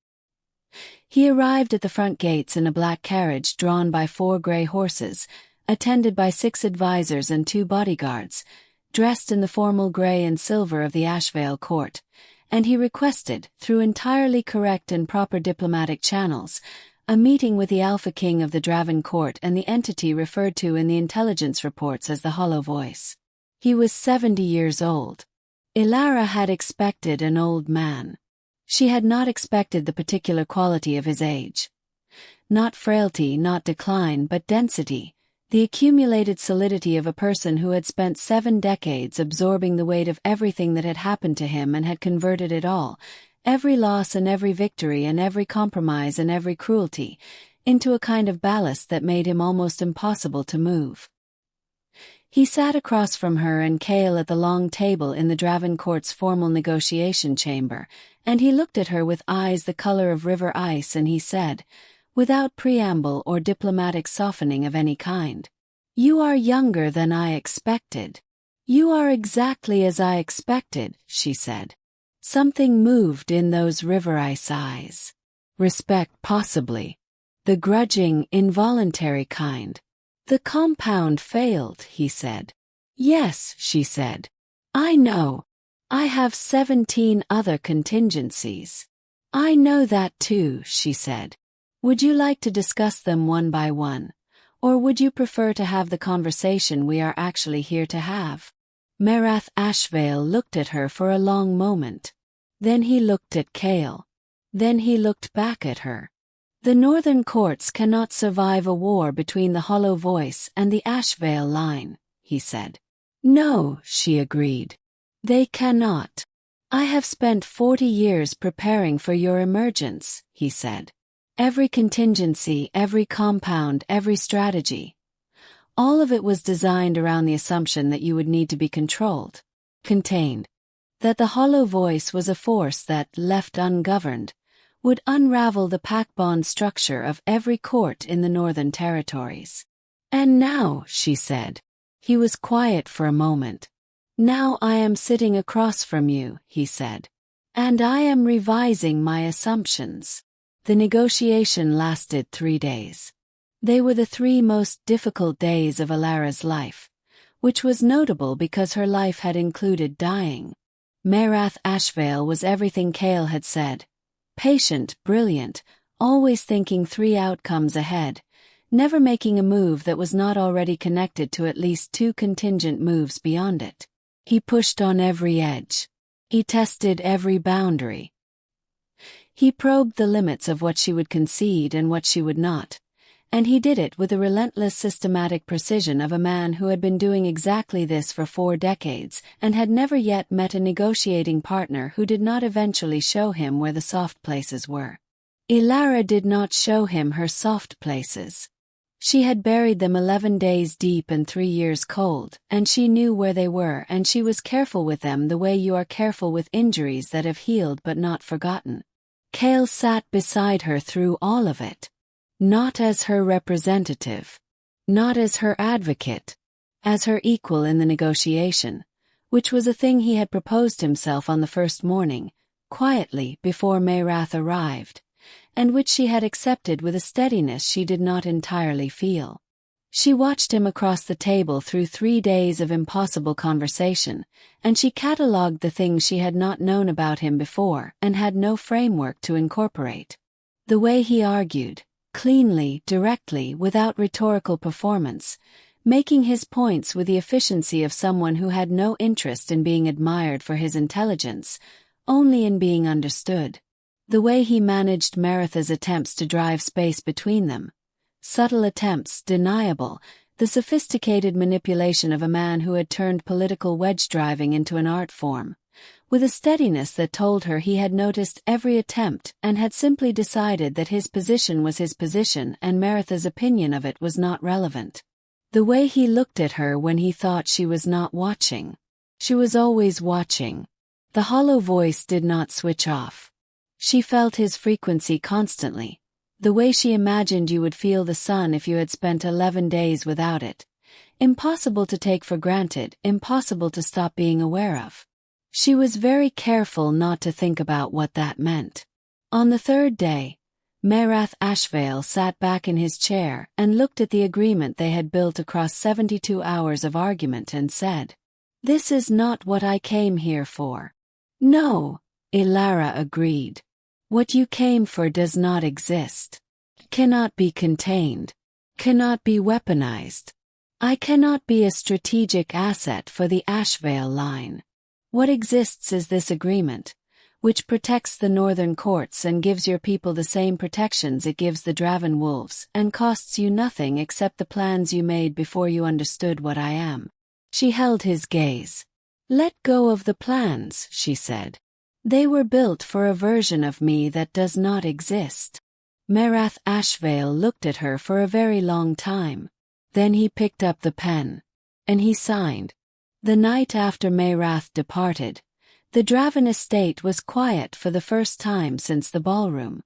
He arrived at the front gates in a black carriage drawn by 4 gray horses, attended by 6 advisors and 2 bodyguards, dressed in the formal gray and silver of the Ashvale court, and he requested, through entirely correct and proper diplomatic channels, a meeting with the Alpha King of the Draven court and the entity referred to in the intelligence reports as the Hollow Voice. He was 70 years old. Elara had expected an old man. She had not expected the particular quality of his age. Not frailty, not decline, but density, the accumulated solidity of a person who had spent 7 decades absorbing the weight of everything that had happened to him and had converted it all, every loss and every victory and every compromise and every cruelty, into a kind of ballast that made him almost impossible to move. He sat across from her and Kale at the long table in the Draven court's formal negotiation chamber, and he looked at her with eyes the color of river ice and he said, without preamble or diplomatic softening of any kind, "You are younger than I expected." "You are exactly as I expected," she said. Something moved in those river ice eyes. Respect, possibly. The grudging, involuntary kind. "The compound failed," he said. "Yes," she said. "I know. I have 17 other contingencies." "I know that too," she said. "Would you like to discuss them one by one? Or would you prefer to have the conversation we are actually here to have? Merath Ashvale looked at her for a long moment. Then he looked at Kale. Then he looked back at her. The northern courts cannot survive a war between the Hollow Voice and the Ashvale line, he said. No, she agreed. They cannot. I have spent 40 years preparing for your emergence, he said. Every contingency, every compound, every strategy. All of it was designed around the assumption that you would need to be controlled, contained. That the Hollow Voice was a force that, left ungoverned, would unravel the pack bond structure of every court in the Northern Territories. And now, she said. He was quiet for a moment. Now I am sitting across from you, he said. And I am revising my assumptions. The negotiation lasted 3 days. They were the 3 most difficult days of Elara's life, which was notable because her life had included dying. Merath Ashvale was everything Kale had said. Patient, brilliant, always thinking 3 outcomes ahead, never making a move that was not already connected to at least 2 contingent moves beyond it. He pushed on every edge. He tested every boundary. He probed the limits of what she would concede and what she would not, and he did it with the relentless systematic precision of a man who had been doing exactly this for 4 decades and had never yet met a negotiating partner who did not eventually show him where the soft places were. Elara did not show him her soft places. She had buried them 11 days deep and 3 years cold, and she knew where they were, and she was careful with them the way you are careful with injuries that have healed but not forgotten. Kale sat beside her through all of it. Not as her representative. Not as her advocate. As her equal in the negotiation, which was a thing he had proposed himself on the first morning, quietly before Merath arrived, and which she had accepted with a steadiness she did not entirely feel. She watched him across the table through 3 days of impossible conversation, and she catalogued the things she had not known about him before and had no framework to incorporate. The way he argued, cleanly, directly, without rhetorical performance, making his points with the efficiency of someone who had no interest in being admired for his intelligence, only in being understood. The way he managed Meritha's attempts to drive space between them. Subtle attempts, deniable, the sophisticated manipulation of a man who had turned political wedge-driving into an art form, with a steadiness that told her he had noticed every attempt and had simply decided that his position was his position and Meritha's opinion of it was not relevant. The way he looked at her when he thought she was not watching. She was always watching. The Hollow Voice did not switch off. She felt his frequency constantly, the way she imagined you would feel the sun if you had spent 11 days without it. Impossible to take for granted, impossible to stop being aware of. She was very careful not to think about what that meant. On the 3rd day, Merath Ashvale sat back in his chair and looked at the agreement they had built across 72 hours of argument and said, "This is not what I came here for." "No," Elara agreed. "What you came for does not exist. Cannot be contained. Cannot be weaponized. I cannot be a strategic asset for the Ashvale line. What exists is this agreement, which protects the northern courts and gives your people the same protections it gives the Draven wolves and costs you nothing except the plans you made before you understood what I am." She held his gaze. "Let go of the plans," she said. "They were built for a version of me that does not exist." Merath Ashvale looked at her for a very long time. Then he picked up the pen. And he signed. The night after Merath departed, the Draven estate was quiet for the first time since the ballroom.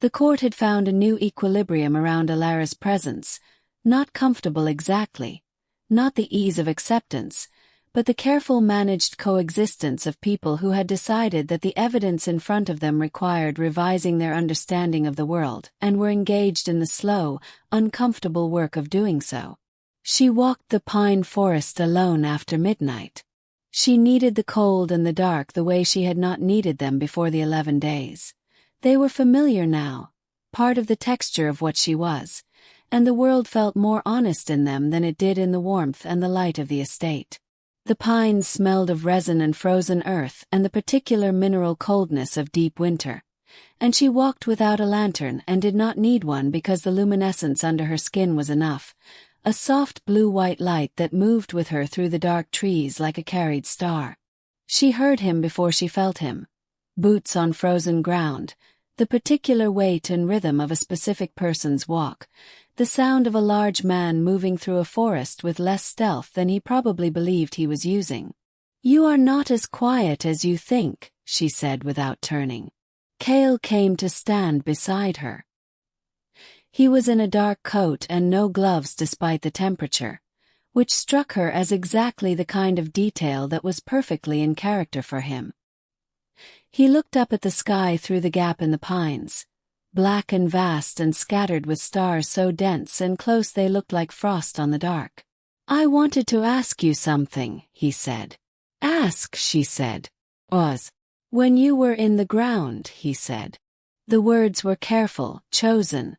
The court had found a new equilibrium around Elara's presence, not comfortable exactly, not the ease of acceptance, but the careful managed coexistence of people who had decided that the evidence in front of them required revising their understanding of the world and were engaged in the slow, uncomfortable work of doing so. She walked the pine forest alone after midnight. She needed the cold and the dark the way she had not needed them before the 11 days. They were familiar now, part of the texture of what she was, and the world felt more honest in them than it did in the warmth and the light of the estate. The pines smelled of resin and frozen earth and the particular mineral coldness of deep winter. And she walked without a lantern and did not need one because the luminescence under her skin was enough, a soft blue-white light that moved with her through the dark trees like a carried star. She heard him before she felt him. Boots on frozen ground, the particular weight and rhythm of a specific person's walk, the sound of a large man moving through a forest with less stealth than he probably believed he was using. "You are not as quiet as you think," she said without turning. Cale came to stand beside her. He was in a dark coat and no gloves despite the temperature, which struck her as exactly the kind of detail that was perfectly in character for him. He looked up at the sky through the gap in the pines, black and vast and scattered with stars so dense and close they looked like frost on the dark. "I wanted to ask you something," he said. "Ask," she said. "Was. When you were in the ground," he said. The words were careful, chosen,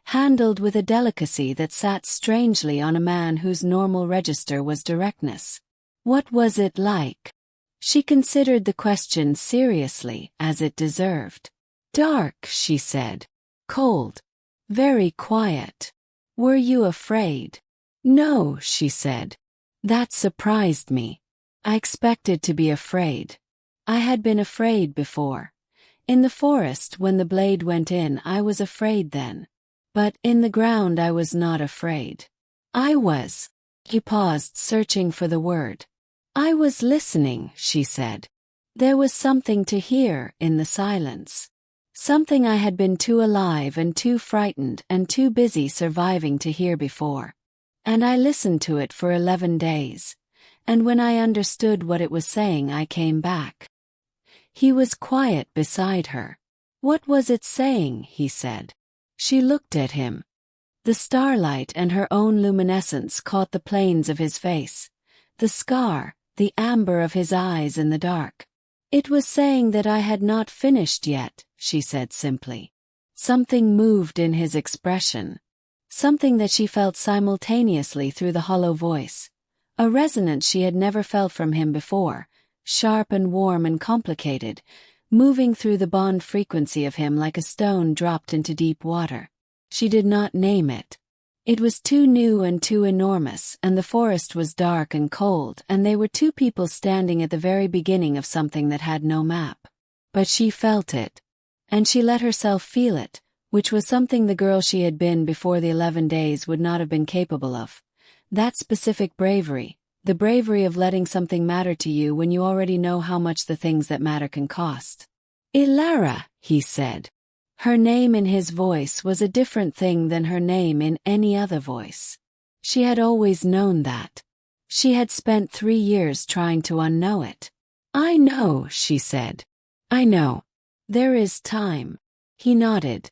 handled with a delicacy that sat strangely on a man whose normal register was directness. What was it like? She considered the question seriously, as it deserved. "Dark," she said. "Cold. Very quiet. Were you afraid?" "No," she said. "That surprised me. I expected to be afraid. I had been afraid before. In the forest when the blade went in I was afraid then. But in the ground I was not afraid. I was." He paused, searching for the word. "I was listening," she said. There was something to hear in the silence. Something I had been too alive and too frightened and too busy surviving to hear before. And I listened to it for 11 days. And when I understood what it was saying I came back." He was quiet beside her. "What was it saying?" he said. She looked at him. The starlight and her own luminescence caught the planes of his face, the scar, the amber of his eyes in the dark. "It was saying that I had not finished yet," she said simply. Something moved in his expression. Something that she felt simultaneously through the hollow voice. A resonance she had never felt from him before, sharp and warm and complicated, moving through the bond frequency of him like a stone dropped into deep water. She did not name it. It was too new and too enormous, and the forest was dark and cold, and they were two people standing at the very beginning of something that had no map. But she felt it. And she let herself feel it, which was something the girl she had been before the 11 days would not have been capable of. That specific bravery, the bravery of letting something matter to you when you already know how much the things that matter can cost. "Elara," he said. Her name in his voice was a different thing than her name in any other voice. She had always known that. She had spent 3 years trying to unknow it. "I know," she said. "I know. There is time." He nodded.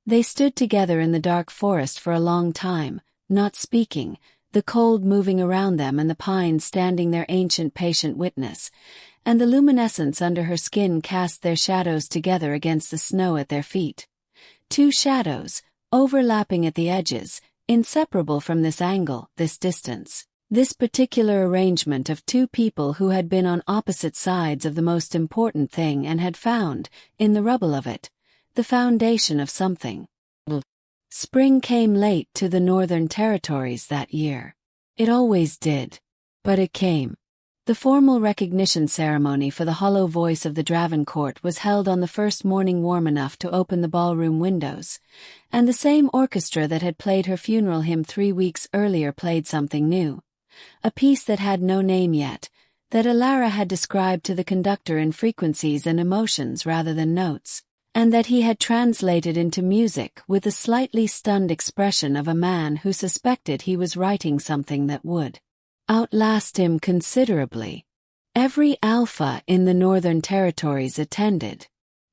They stood together in the dark forest for a long time, not speaking, the cold moving around them and the pines standing their ancient patient witness, and the luminescence under her skin cast their shadows together against the snow at their feet. Two shadows, overlapping at the edges, inseparable from this angle, this distance, this particular arrangement of two people who had been on opposite sides of the most important thing and had found, in the rubble of it, the foundation of something. Spring came late to the Northern Territories that year. It always did. But it came. The formal recognition ceremony for the hollow voice of the Dravencourt was held on the first morning warm enough to open the ballroom windows, and the same orchestra that had played her funeral hymn 3 weeks earlier played something new. A piece that had no name yet, that Elara had described to the conductor in frequencies and emotions rather than notes, and that he had translated into music with the slightly stunned expression of a man who suspected he was writing something that would outlast him considerably. Every alpha in the Northern Territories attended,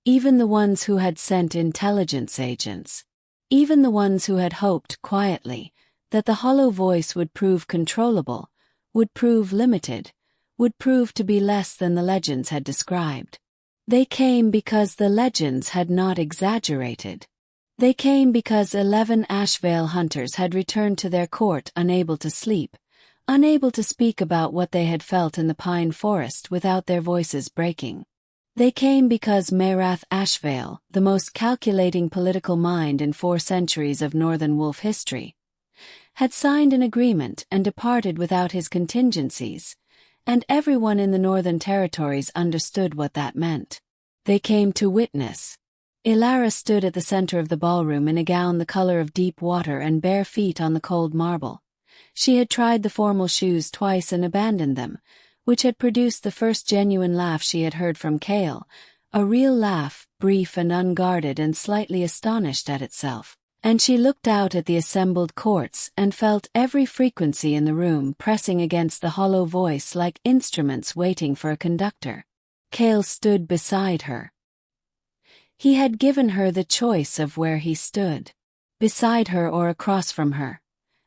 even the ones who had sent intelligence agents, even the ones who had hoped quietly that the hollow voice would prove controllable, would prove limited, would prove to be less than the legends had described. They came because the legends had not exaggerated. They came because 11 Ashvale hunters had returned to their court unable to sleep, unable to speak about what they had felt in the pine forest without their voices breaking. They came because Merath Ashvale, the most calculating political mind in 4 centuries of Northern Wolf history, had signed an agreement and departed without his contingencies, and everyone in the Northern Territories understood what that meant. They came to witness. Elara stood at the center of the ballroom in a gown the color of deep water and bare feet on the cold marble. She had tried the formal shoes twice and abandoned them, which had produced the first genuine laugh she had heard from Kale, a real laugh, brief and unguarded and slightly astonished at itself. And she looked out at the assembled courts and felt every frequency in the room pressing against the hollow voice like instruments waiting for a conductor. Kale stood beside her. He had given her the choice of where he stood. Beside her or across from her.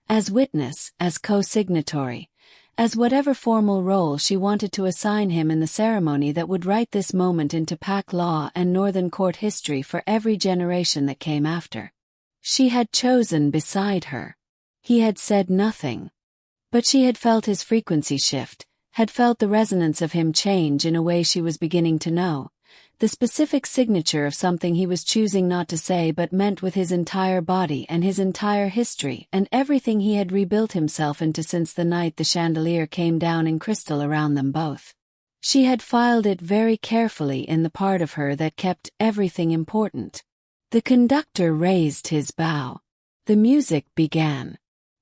As witness, as co-signatory, as whatever formal role she wanted to assign him in the ceremony that would write this moment into Pack law and Northern court history for every generation that came after. She had chosen beside her. He had said nothing. But she had felt his frequency shift, had felt the resonance of him change in a way she was beginning to know, the specific signature of something he was choosing not to say but meant with his entire body and his entire history and everything he had rebuilt himself into since the night the chandelier came down in crystal around them both. She had filed it very carefully in the part of her that kept everything important. The conductor raised his bow. The music began.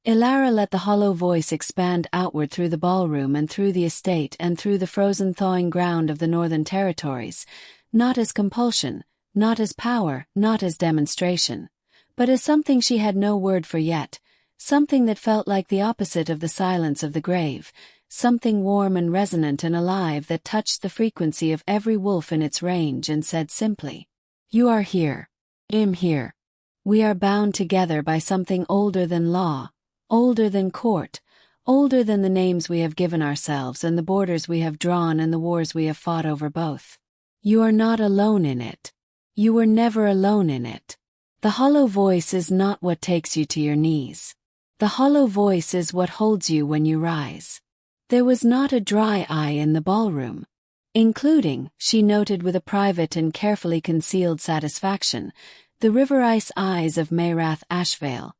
Elara let the hollow voice expand outward through the ballroom and through the estate and through the frozen thawing ground of the Northern Territories, not as compulsion, not as power, not as demonstration, but as something she had no word for yet, something that felt like the opposite of the silence of the grave, something warm and resonant and alive that touched the frequency of every wolf in its range and said simply, "You are here. I'm here. We are bound together by something older than law, older than court, older than the names we have given ourselves and the borders we have drawn and the wars we have fought over both. You are not alone in it. You were never alone in it. The hollow voice is not what takes you to your knees. The hollow voice is what holds you when you rise." There was not a dry eye in the ballroom. Including, she noted with a private and carefully concealed satisfaction, the river-ice eyes of Merath Ashvale,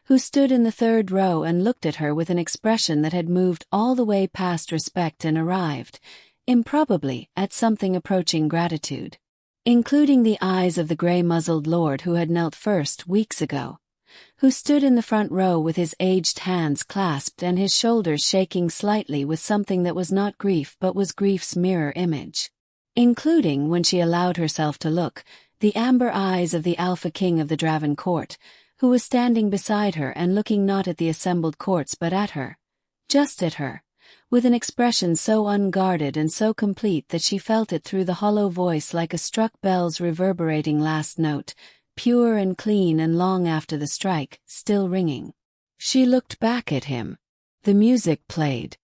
who stood in the 3rd row and looked at her with an expression that had moved all the way past respect and arrived, improbably, at something approaching gratitude. Including the eyes of the grey-muzzled lord who had knelt first weeks ago, who stood in the front row with his aged hands clasped and his shoulders shaking slightly with something that was not grief but was grief's mirror image. Including, when she allowed herself to look, the amber eyes of the Alpha King of the Draven Court, who was standing beside her and looking not at the assembled courts but at her, just at her, with an expression so unguarded and so complete that she felt it through the hollow voice like a struck bell's reverberating last note, pure and clean and long after the strike, still ringing. She looked back at him. The music played.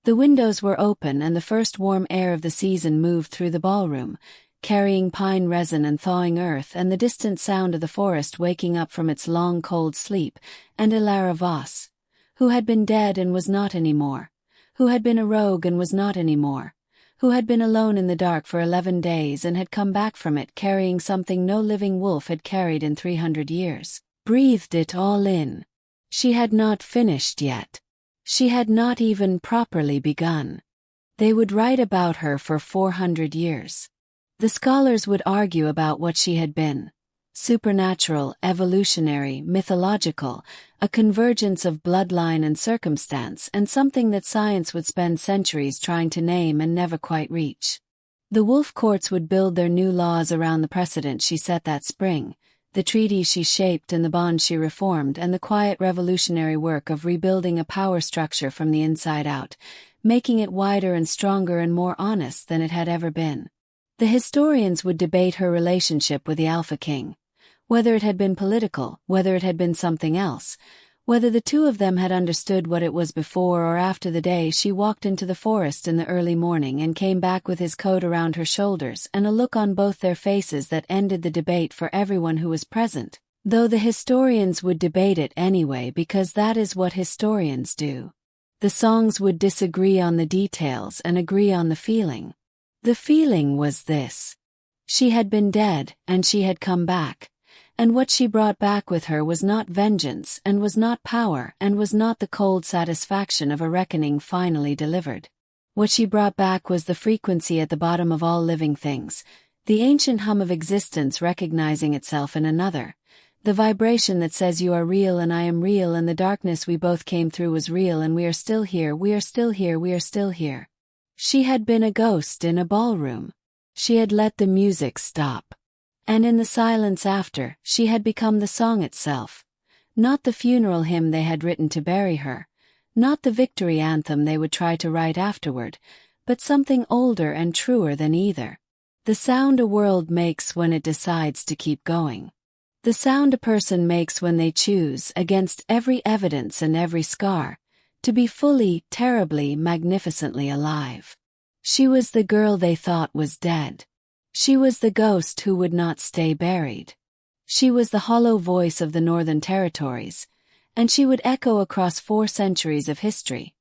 The windows were open and the first warm air of the season moved through the ballroom, carrying pine resin and thawing earth and the distant sound of the forest waking up from its long cold sleep, and Elara Voss, who had been dead and was not anymore, who had been a rogue and was not anymore, who had been alone in the dark for 11 days and had come back from it carrying something no living wolf had carried in 300 years, breathed it all in. She had not finished yet. She had not even properly begun. They would write about her for 400 years. The scholars would argue about what she had been. Supernatural, evolutionary, mythological, a convergence of bloodline and circumstance and something that science would spend centuries trying to name and never quite reach. The wolf courts would build their new laws around the precedent she set that spring, the treaties she shaped and the bonds she reformed and the quiet revolutionary work of rebuilding a power structure from the inside out, making it wider and stronger and more honest than it had ever been. The historians would debate her relationship with the Alpha King, whether it had been political, whether it had been something else, whether the two of them had understood what it was before or after the day she walked into the forest in the early morning and came back with his coat around her shoulders and a look on both their faces that ended the debate for everyone who was present, Though the historians would debate it anyway because that is what historians do. The songs would disagree on the details and agree on the feeling. The feeling was this. She had been dead, and she had come back. And what she brought back with her was not vengeance, and was not power, and was not the cold satisfaction of a reckoning finally delivered. What she brought back was the frequency at the bottom of all living things, the ancient hum of existence recognizing itself in another, the vibration that says you are real and I am real and the darkness we both came through was real and we are still here, we are still here, we are still here. She had been a ghost in a ballroom. She had let the music stop. And in the silence after, she had become the song itself. Not the funeral hymn they had written to bury her, not the victory anthem they would try to write afterward, but something older and truer than either. The sound a world makes when it decides to keep going. The sound a person makes when they choose, against every evidence and every scar, to be fully, terribly, magnificently alive. She was the girl they thought was dead. She was the ghost who would not stay buried. She was the hollow voice of the Northern Territories, and she would echo across 4 centuries of history,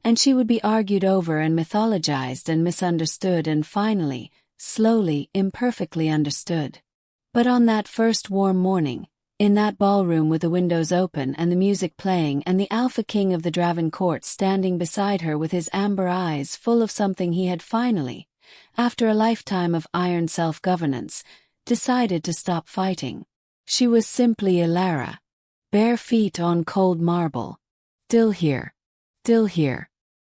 and she would be argued over and mythologized and misunderstood and finally, slowly, imperfectly understood. But on that first warm morning, in that ballroom with the windows open and the music playing and the Alpha King of the Draven Court standing beside her with his amber eyes full of something he had finally, after a lifetime of iron self-governance, decided to stop fighting. She was simply Elara. Bare feet on cold marble. Still here. Still here.